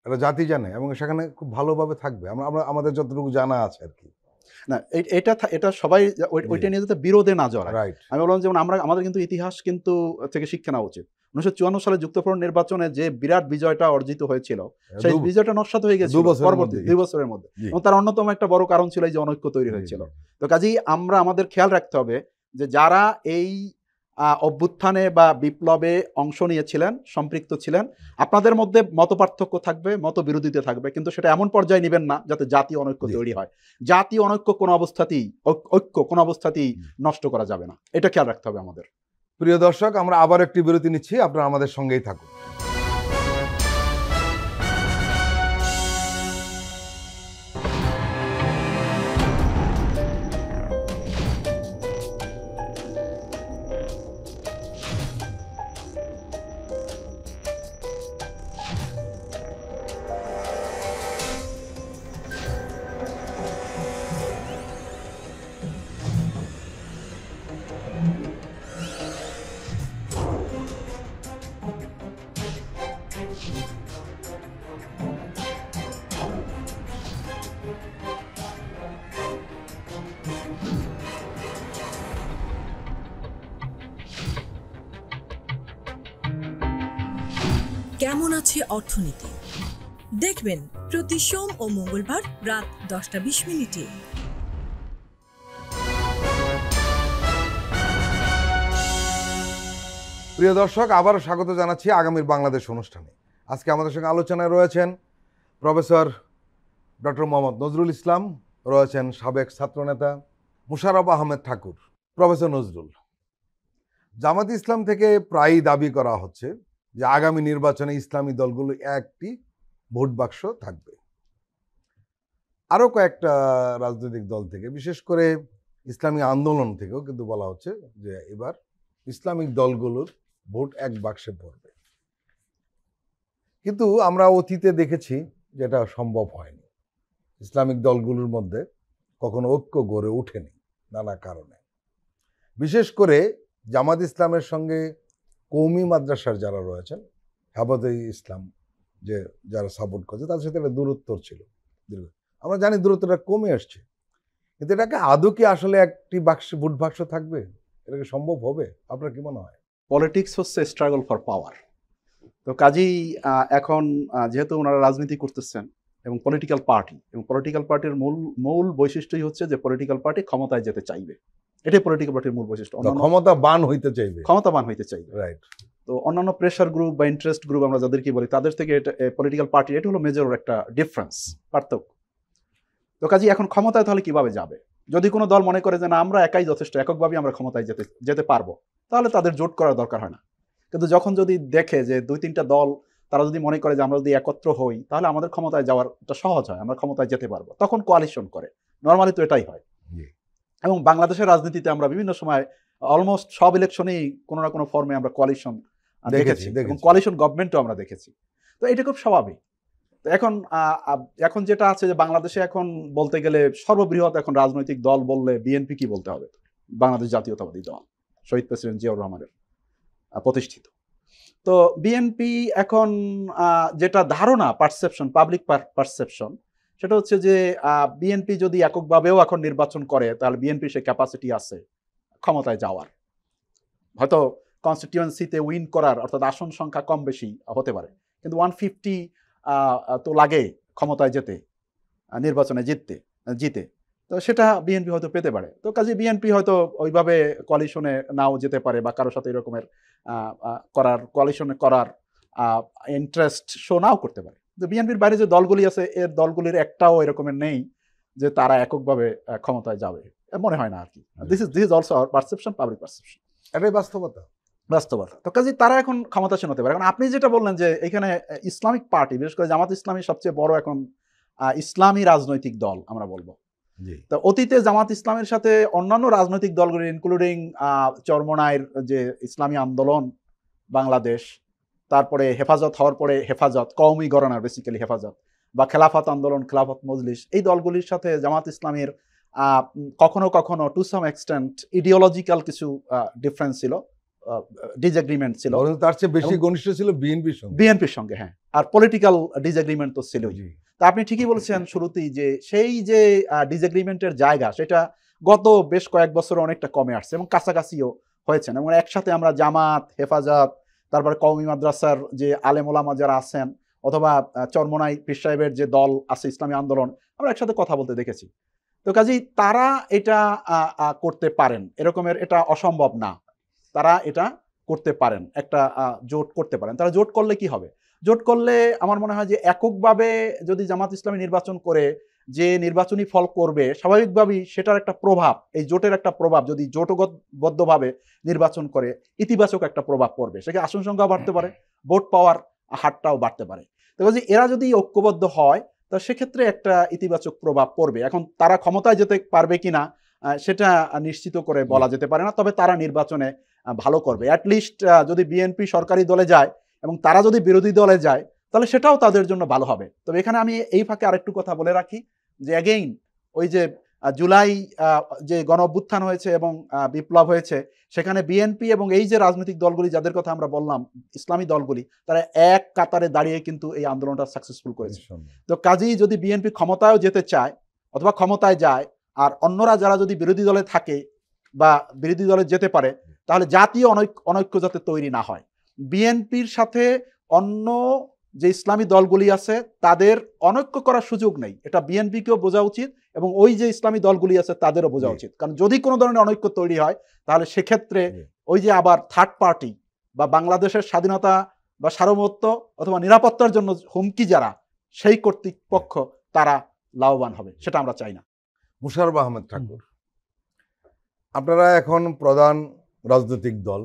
এটা জাতি জানে এবং সেখানে খুব ভালোভাবে থাকবে, আমরা আমাদের যতটুকু জানা আছে আর কি।
না, এটা সবাই ওইটা নিয়ে যাতে বিরোধে না জড়ায়।
রাইট।
আমি বললাম যেমন আমাদের কিন্তু ইতিহাস কিন্তু থেকে শিক্ষা নেওয়া উচিত। 1954 সালে যুক্তফ্রন্ট নির্বাচনে যে বিরাট বিজয়টা অর্জিত হয়েছিল, সেই বিজয়টা নস্যাৎ হয়ে গেছিল পরবর্তী 2 বছরের মধ্যে, এবং তার অন্যতম একটা বড় কারণ ছিল এই যে অনৈক্য তৈরি হয়েছিল। তো কাজেই আমরা আমাদের খেয়াল রাখতে হবে যে যারা এই অভ্যুত্থানে বা বিপ্লবে অংশ নিয়েছিলেন, সম্পৃক্ত ছিলেন, আপনাদের মধ্যে মতপার্থক্য থাকবে, মতবিরোধিতা থাকবে, কিন্তু সেটা এমন পর্যায়ে নেবেন না যাতে জাতীয় অনৈক্য তৈরি হয়। জাতীয় ঐক্য কোনো অবস্থাতেই নষ্ট করা যাবে না, এটা খেয়াল রাখতে হবে আমাদের।
প্রিয় দর্শক, আমরা আবার একটি বিরতি নিচ্ছি, আপনারা আমাদের সঙ্গেই থাকুন।
কেমন আছে অর্থনীতি দেখবেন প্রতি সোম ও মঙ্গলবার রাত 10:20
প্রিয় দর্শক, আবারও স্বাগত জানাচ্ছি আগামীর বাংলাদেশ অনুষ্ঠানে। আজকে আমাদের সঙ্গে আলোচনায় রয়েছেন প্রফেসর ডক্টর মোহাম্মদ নজরুল ইসলাম, রয়েছেন সাবেক ছাত্রনেতা মুশাররফ আহমেদ ঠাকুর। প্রফেসর নজরুল, জামাত ইসলাম থেকে প্রায়ই দাবি করা হচ্ছে যে আগামী নির্বাচনে ইসলামী দলগুলো একটি ভোট বাক্স থাকবে। আরও কয়েকটা রাজনৈতিক দল থেকে, বিশেষ করে ইসলামী আন্দোলন থেকেও কিন্তু বলা হচ্ছে যে এবার ইসলামিক দলগুলোর ভোট এক বাক্সে পড়বে। কিন্তু আমরা অতীতে দেখেছি যেটা সম্ভব হয়নি, ইসলামিক দলগুলোর মধ্যে কখনো ঐক্য গড়ে ওঠেনি নানা কারণে। বিশেষ করে জামাত ইসলামের সঙ্গে কওমি মাদ্রাসার যারা রয়েছেন, হেফাজতে ইসলাম যে যারা সাপোর্ট করছে, তাদের সাথে একটা দূরত্ব ছিল। আমরা জানি দূরত্বটা কমে আসছে, কিন্তু এটাকে আদৌ কি আসলে একটি বাক্স ভোট বাক্স থাকবে? এটাকে সম্ভব হবে? আপনার কি মনে হয়?
পলিটিক্স হচ্ছে স্ট্রাগল ফর পাওয়ার। তো কাজেই এখন যেহেতু ওনারা রাজনীতি করতেছেন এবং পলিটিক্যাল পার্টির মূল বৈশিষ্ট্যই হচ্ছে যে পলিটিক্যাল পার্টি ক্ষমতায় যেতে চাইবে, এটাই পলিটিক্যাল পার্টির মূল বৈশিষ্ট্য।
ক্ষমতাবান হইতে চাইবে।
রাইট। তো অন্যান্য প্রেশার গ্রুপ বা ইন্টারেস্ট গ্রুপ আমরা যাদেরকে বলি, তাদের থেকে এটা পলিটিক্যাল পার্টি, এটা হলো মেজর একটা ডিফারেন্স, পার্থক্য। তো কাজেই এখন ক্ষমতায় তাহলে কিভাবে যাবে? যদি কোনো দল মনে করে যে না, আমরা একাই যথেষ্ট, এককভাবে আমরা ক্ষমতায় যেতে পারবো, তাহলে তাদের জোট করার দরকার হয় না। কিন্তু যখন যদি দেখে যে 2-3টা দল, তারা যদি মনে করে যে আমরা যদি একত্র হই তাহলে আমাদের ক্ষমতায় যাওয়ারটা সহজ হয়, আমরা ক্ষমতায় যেতে পারবো, তখন কোয়ালিশন করে। নর্মালি তো এটাই হয়। এবং বাংলাদেশের রাজনীতিতে আমরা বিভিন্ন সময় অলমোস্ট সব ইলেকশনেই কোনো না কোনো ফর্মে আমরা কোয়ালিশন দেখেছি, এবং কোয়ালিশন গভর্নমেন্টও আমরা দেখেছি। তো এটা খুব স্বাভাবিক। তো তো এখন যেটা আছে যে বাংলাদেশে এখন বলতে গেলে সর্ববৃহৎ এখন রাজনৈতিক দল বললে বিএনপি কি বলতে হবে, বাংলাদেশ জাতীয়তাবাদী দল, শহীদ প্রেসিডেন্ট জিয়াউর রহমানের প্রতিষ্ঠিত। তো বিএনপি এখন যেটা ধারণা, পারসেপশন, পাবলিক পারসেপশন, সেটা হচ্ছে যে বিএনপি যদি এককভাবেও এখন নির্বাচন করে তাহলে বিএনপির সে ক্যাপাসিটি আছে ক্ষমতায় যাওয়ার, হয়তো কনস্টিটিউয়েন্সিতে উইন করার, অর্থাৎ আসন সংখ্যা কম বেশি হতে পারে, কিন্তু 150 তো লাগে ক্ষমতায় যেতে, নির্বাচনে জিতে, তো সেটা বিএনপি হয়তো পেতে পারে। তো কাজে বিএনপি হয়তো ওইভাবে কোয়ালিশনে নাও যেতে পারে বা কারোর সাথে এরকমের কোয়ালিশনে করার ইন্টারেস্ট শো নাও করতে পারে। তো বিএনপির বাইরে যে দলগুলি আছে এর দলগুলির একটাও এরকমের নেই যে তারা এককভাবে ক্ষমতায় যাবে, মনে হয় না আর কি। This is also hour perception, public perception,
এটাই বাস্তবতা।
তো কাজে তারা এখন ক্ষমতাসীন হতে পারে। এখন আপনি যেটা বললেন যে এখানে ইসলামিক পার্টি, বিশেষ করে জামাত ইসলামী সবচেয়ে বড় এখন ইসলামী রাজনৈতিক দল আমরা বলবো। তো অতীতে জামাত ইসলামের সাথে অন্যান্য রাজনৈতিক দলগুলি ইনক্লুডিং চরমনাইয়ের যে ইসলামী আন্দোলন বাংলাদেশ, তারপরে হেফাজত হওয়ার পরে হেফাজত, কওমি গণনার বেসিক্যালি হেফাজত, বা খেলাফত আন্দোলন, খেলাফত মজলিস, এই দলগুলির সাথে জামাত ইসলামের কখনো কখনো টু সাম এক্সটেন্ট ইডিওলজিক্যাল কিছু ডিফারেন্স ছিল, ডিসএগ্রিমেন্ট ছিল।
তার চেয়ে বেশি ঘনিষ্ঠ ছিল বিএনপির
সঙ্গে, হ্যাঁ, আর পলিটিক্যাল ডিসএগ্রিমেন্ট তো ছিলই। তা আপনি ঠিকই বলছেন শুরুতেই যে সেই যে ডিসএগ্রিমেন্টের জায়গা সেটা গত বেশ কয়েক বছর অনেকটা কমে আসছে এবং কাছাকাছিও হয়েছেন, এবং একসাথে আমরা জামাত, হেফাজত, তারপরে কওমি মাদ্রাসার যে আলেম ওলামা যারা আছেন, অথবা চরমনাই পীর সাহেবের যে দল আছে ইসলামী আন্দোলন, আমরা একসাথে কথা বলতে দেখেছি। তো কাজেই তারা এটা করতে পারেন, এরকমের এটা অসম্ভব না, তারা এটা করতে পারেন, একটা জোট করতে পারেন। তারা জোট করলে কি হবে? জোট করলে আমার মনে হয় যে এককভাবে যদি জামাত ইসলামী নির্বাচন করে যে নির্বাচনী ফল করবে, স্বাভাবিকভাবেই সেটার একটা প্রভাব, এই জোটের একটা প্রভাব, যদি জোটবদ্ধভাবে নির্বাচন করে ইতিবাচক একটা প্রভাব পড়বে, সেখানে আসন সংখ্যা বাড়তে পারে, ভোট পাওয়ার হারটাও বাড়তে পারে। তো এরা যদি ঐক্যবদ্ধ হয় তা সেক্ষেত্রে একটা ইতিবাচক প্রভাব পড়বে। এখন তারা ক্ষমতায় যেতে পারবে কিনা সেটা নিশ্চিত করে বলা যেতে পারে না, তবে তারা নির্বাচনে ভালো করবে। অ্যাটলিস্ট যদি বিএনপি সরকারি দলে যায় এবং তারা যদি বিরোধী দলে যায় তাহলে সেটাও তাদের জন্য ভালো হবে। তবে এখানে আমি এই ফাঁকে আরেকটু কথা বলে রাখি যে অ্যাগেইন ওই যে জুলাই যে গণ অভ্যুত্থান হয়েছে এবং বিপ্লব হয়েছে, সেখানে বিএনপি এবং এই যে রাজনৈতিক দলগুলি যাদের কথা আমরা বললাম, ইসলামী দলগুলি, তারা এক কাতারে দাঁড়িয়ে কিন্তু এই আন্দোলনটা সাকসেসফুল করেছে। তো কাজেই যদি বিএনপি ক্ষমতায়ও যেতে চায় অথবা ক্ষমতায় যায়, আর অন্যরা যারা যদি বিরোধী দলে থাকে বা বিরোধী দলে যেতে পারে, তাহলে জাতীয় অনৈক্য যাতে তৈরি না হয়। বিএনপির সাথে অন্য যে ইসলামী দলগুলি আছে তাদের অনৈক্য করার সুযোগ নেই, এটা বিএনপিকেও বোঝা উচিত এবং ওই যে ইসলামী দলগুলি আছে তাদেরও বোঝা উচিত। কারণ যদি কোনো ধরনের অনৈক্য তৈরি হয় তাহলে সেক্ষেত্রে ওই যে আবার থার্ড পার্টি বা বাংলাদেশের স্বাধীনতা বা সার্বভৌমত্ব অথবা নিরাপত্তার জন্য হুমকি যারা, সেই কর্তৃপক্ষ তারা লাভবান হবে, সেটা আমরা চাই না।
মুশাররফ আহমেদ ঠাকুর, আপনারা এখন প্রধান রাজনৈতিক দল,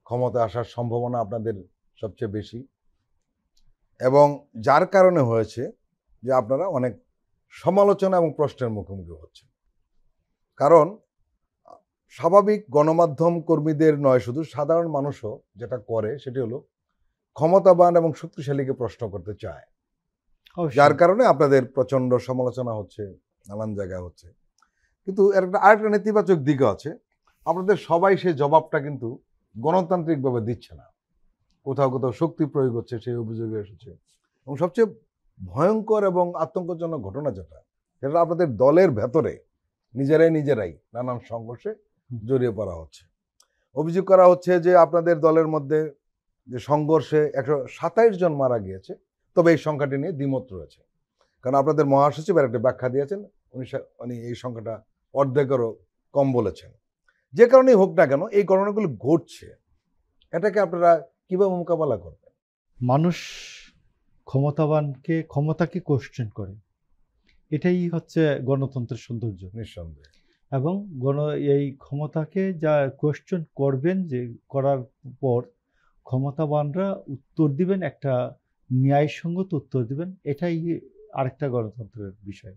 ক্ষমতা আসার সম্ভাবনা আপনাদের সবচেয়ে বেশি, এবং যার কারণে হয়েছে যে আপনারা অনেক সমালোচনা এবং প্রশ্নের মুখোমুখি হচ্ছেন। কারণ স্বাভাবিক গণমাধ্যম কর্মীদের নয়, শুধু সাধারণ মানুষও যেটা করে সেটি হলো ক্ষমতাবান এবং শক্তিশালীকে প্রশ্ন করতে চায়, যার কারণে আপনাদের প্রচণ্ড সমালোচনা হচ্ছে, নানান জায়গায় হচ্ছে। কিন্তু এর আরেকটা নেতিবাচক দিকও আছে, আপনাদের সবাই সেই জবাবটা কিন্তু গণতান্ত্রিকভাবে দিচ্ছে না, কোথাও কোথাও শক্তি প্রয়োগ হচ্ছে, সেই অভিযোগ এসেছে। এবং সবচেয়ে ভয়ঙ্কর এবং আতঙ্কজনক ঘটনা যেটা, সেটা আপনাদের দলের ভেতরে নিজেরাই নানান সংঘর্ষে জড়িয়ে পড়া হচ্ছে। অভিযোগ করা হচ্ছে যে আপনাদের দলের মধ্যে যে সংঘর্ষে 127 জন মারা গিয়েছে, তবে এই সংখ্যাটি নিয়ে দ্বিমত রয়েছে। কারণ আপনাদের মহাসচিব আর একটা ব্যাখ্যা দিয়েছেন, উনি এই সংখ্যাটা অর্ধেকেরও কম বলেছেন। যে কারণেই হোক না কেন এই ঘটনাগুলো ঘটছে, এটাকে আপনারা কিভাবে মোকাবেলা করবেন?
মানুষ ক্ষমতাকে কোশ্চেন করে, এটাই হচ্ছে গণতন্ত্রের সৌন্দর্য,
নিঃসন্দেহে।
এবং এই ক্ষমতাকে যা কোশ্চেন করবেন, যে করার পর ক্ষমতাবানরা উত্তর দিবেন, একটা ন্যায়সঙ্গত উত্তর দিবেন, এটাই আরেকটা গণতন্ত্রের বিষয়।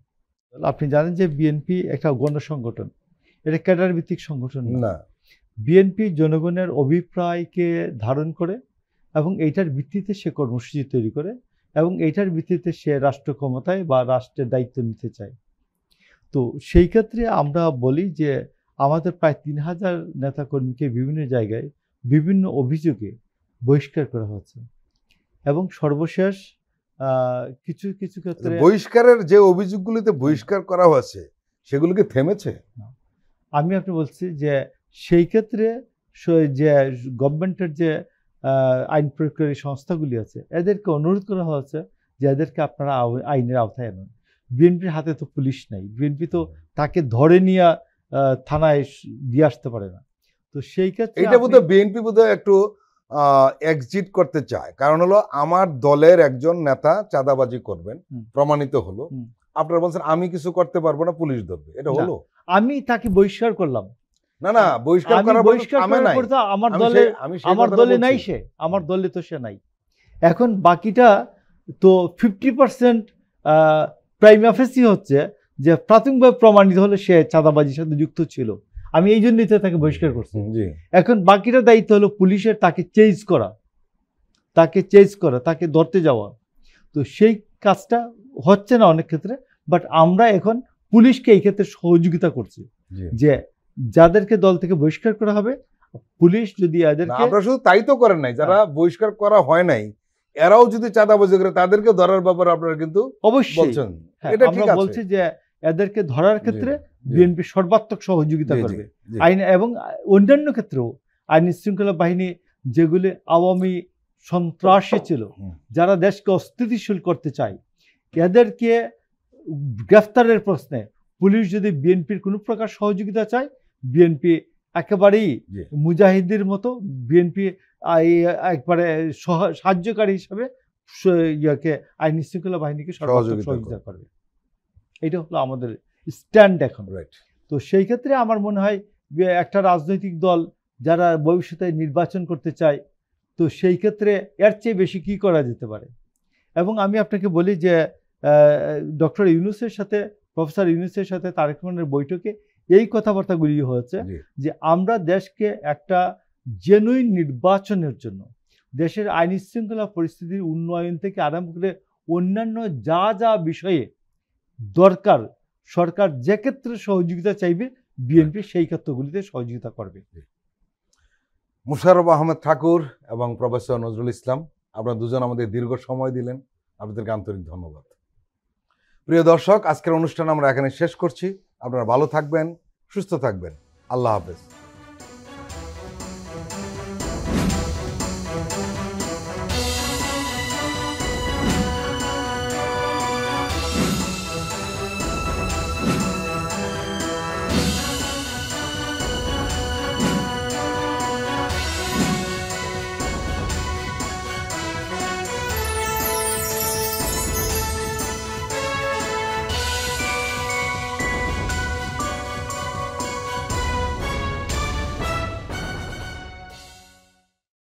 আপনি জানেন যে বিএনপি একটা গণসংগঠন, এটা ক্যাডার ভিত্তিক সংগঠন না। বিএনপি জনগণের অভিপ্রায়কে ধারণ করে এবং এইটার ভিত্তিতে সে কর্মসূচি তৈরি করে এবং এইটার ভিত্তিতে সে রাষ্ট্র ক্ষমতায় বা রাষ্ট্রের দায়িত্ব নিতে চায়। তো সেই ক্ষেত্রে আমরা বলি যে আমাদের প্রায় 3000 নেতাকর্মীকে বিভিন্ন জায়গায় বিভিন্ন অভিযোগে বহিষ্কার করা হয়েছে এবং সর্বশেষ কিছু কিছু ক্ষেত্রে
বহিষ্কারের যে অভিযোগগুলিতে বহিষ্কার করা হয়েছে সেগুলো কি থেমেছে?
আমি আপনি বলছি যে সেই ক্ষেত্রে যে গভর্নমেন্টের যে আইন প্রয়োগকারী সংস্থাগুলি আছে এদেরকে অনুরোধ করা হয়েছে যে এদেরকে আপনারা আইনের আওতায় আনুন। বিএনপির হাতে তো পুলিশ নাই, বিএনপি তো তাকে ধরে নিয়ে থানায় দিয়ে আসতে পারে না। তো সেই ক্ষেত্রে
এটা বোধহয় বিএনপি বোধহয় একটু এক্সিট করতে চায়, কারণ হলো আমার দলের একজন নেতা চাঁদাবাজি করবেন, প্রমাণিত হলো, আপনারা বলছেন আমি কিছু করতে পারবো না, পুলিশ ধরবে, এটা হলো?
আমি তাকে বহিষ্কার করলাম
না বহিষ্কার করার
আমার দলে নাই, সে আমার দলে তো সে নাই। এখন বাকিটা তো 50% প্রাইমা ফেসি হচ্ছে যে প্রাথমিকভাবে প্রমাণিত হলে সে চাঁদাবাজির সাথে যুক্ত ছিল, আমি এই জন্যই তো তাকে বহিষ্কার করছি। এখন বাকিটা দায়িত্ব হলো পুলিশের তাকে চেজ করা, তাকে ধরতে যাওয়া। তো সেই কাজটা হচ্ছে না অনেক ক্ষেত্রে, বাট আমরা এখন পুলিশকে এই ক্ষেত্রে সহযোগিতা করছি যে যাদেরকে দল থেকে বহিষ্কার করা হবে পুলিশ যদি এদেরকে,
আপনারা শুধু তাই তো করেন নাই, যারা বহিষ্কার করা হয় নাই এরাও যদি চাঁদাবাজি করে তাদেরকে ধরার ব্যাপারে আপনারা কিন্তু
অবশ্যই
বলছেন।
এটা ঠিক আছে, বলছি যে এদেরকে ধরার ক্ষেত্রে বিএনপি সর্বাত্মক সহযোগিতা করবে আইন এবং অন্যান্য ক্ষেত্রেও আইন শৃঙ্খলা বাহিনী যেগুলি আওয়ামী সন্ত্রাসী ছিল, যারা দেশকে অস্থিতিশীল করতে চায়, এদেরকে গ্রেফতারের প্রশ্নে পুলিশ যদি বিএনপির কোনো প্রকার সহযোগিতা চায়, বিএনপি একেবারেই মুজাহিদের মতো বিএনপি একবারে সাহায্যকারী হিসাবে আইন শৃঙ্খলা বাহিনীকে সহযোগিতা করবে। এটা হলো আমাদের স্ট্যান্ড এখন। তো সেই ক্ষেত্রে আমার মনে হয় একটা রাজনৈতিক দল যারা ভবিষ্যতে নির্বাচন করতে চায়, তো সেই ক্ষেত্রে এর চেয়ে বেশি কি করা যেতে পারে। এবং আমি আপনাকে বলি যে ডক্টর ইউনূসের সাথে, প্রফেসর ইউনূসের সাথে তারেক রহমানের বৈঠকে এই কথাবার্তাগুলি হয়েছে যে আমরা দেশকে একটা জেনুইন নির্বাচনের জন্য, দেশের আইন শৃঙ্খলা পরিস্থিতির উন্নয়ন থেকে আরম্ভ করে অন্যান্য যা যা বিষয়ে দরকার সরকার যে ক্ষেত্রে সহযোগিতা চাইবে বিএনপি সেই ক্ষেত্রগুলিতে সহযোগিতা করবে।
মুশাররফ আহমেদ ঠাকুর এবং প্রফেসর নজরুল ইসলাম, আপনারা দুজন আমাদের দীর্ঘ সময় দিলেন, আপনাদেরকে আন্তরিক ধন্যবাদ। প্রিয় দর্শক, আজকের অনুষ্ঠান আমরা এখানে শেষ করছি। আপনারা ভালো থাকবেন, সুস্থ থাকবেন। আল্লাহ হাফেজ।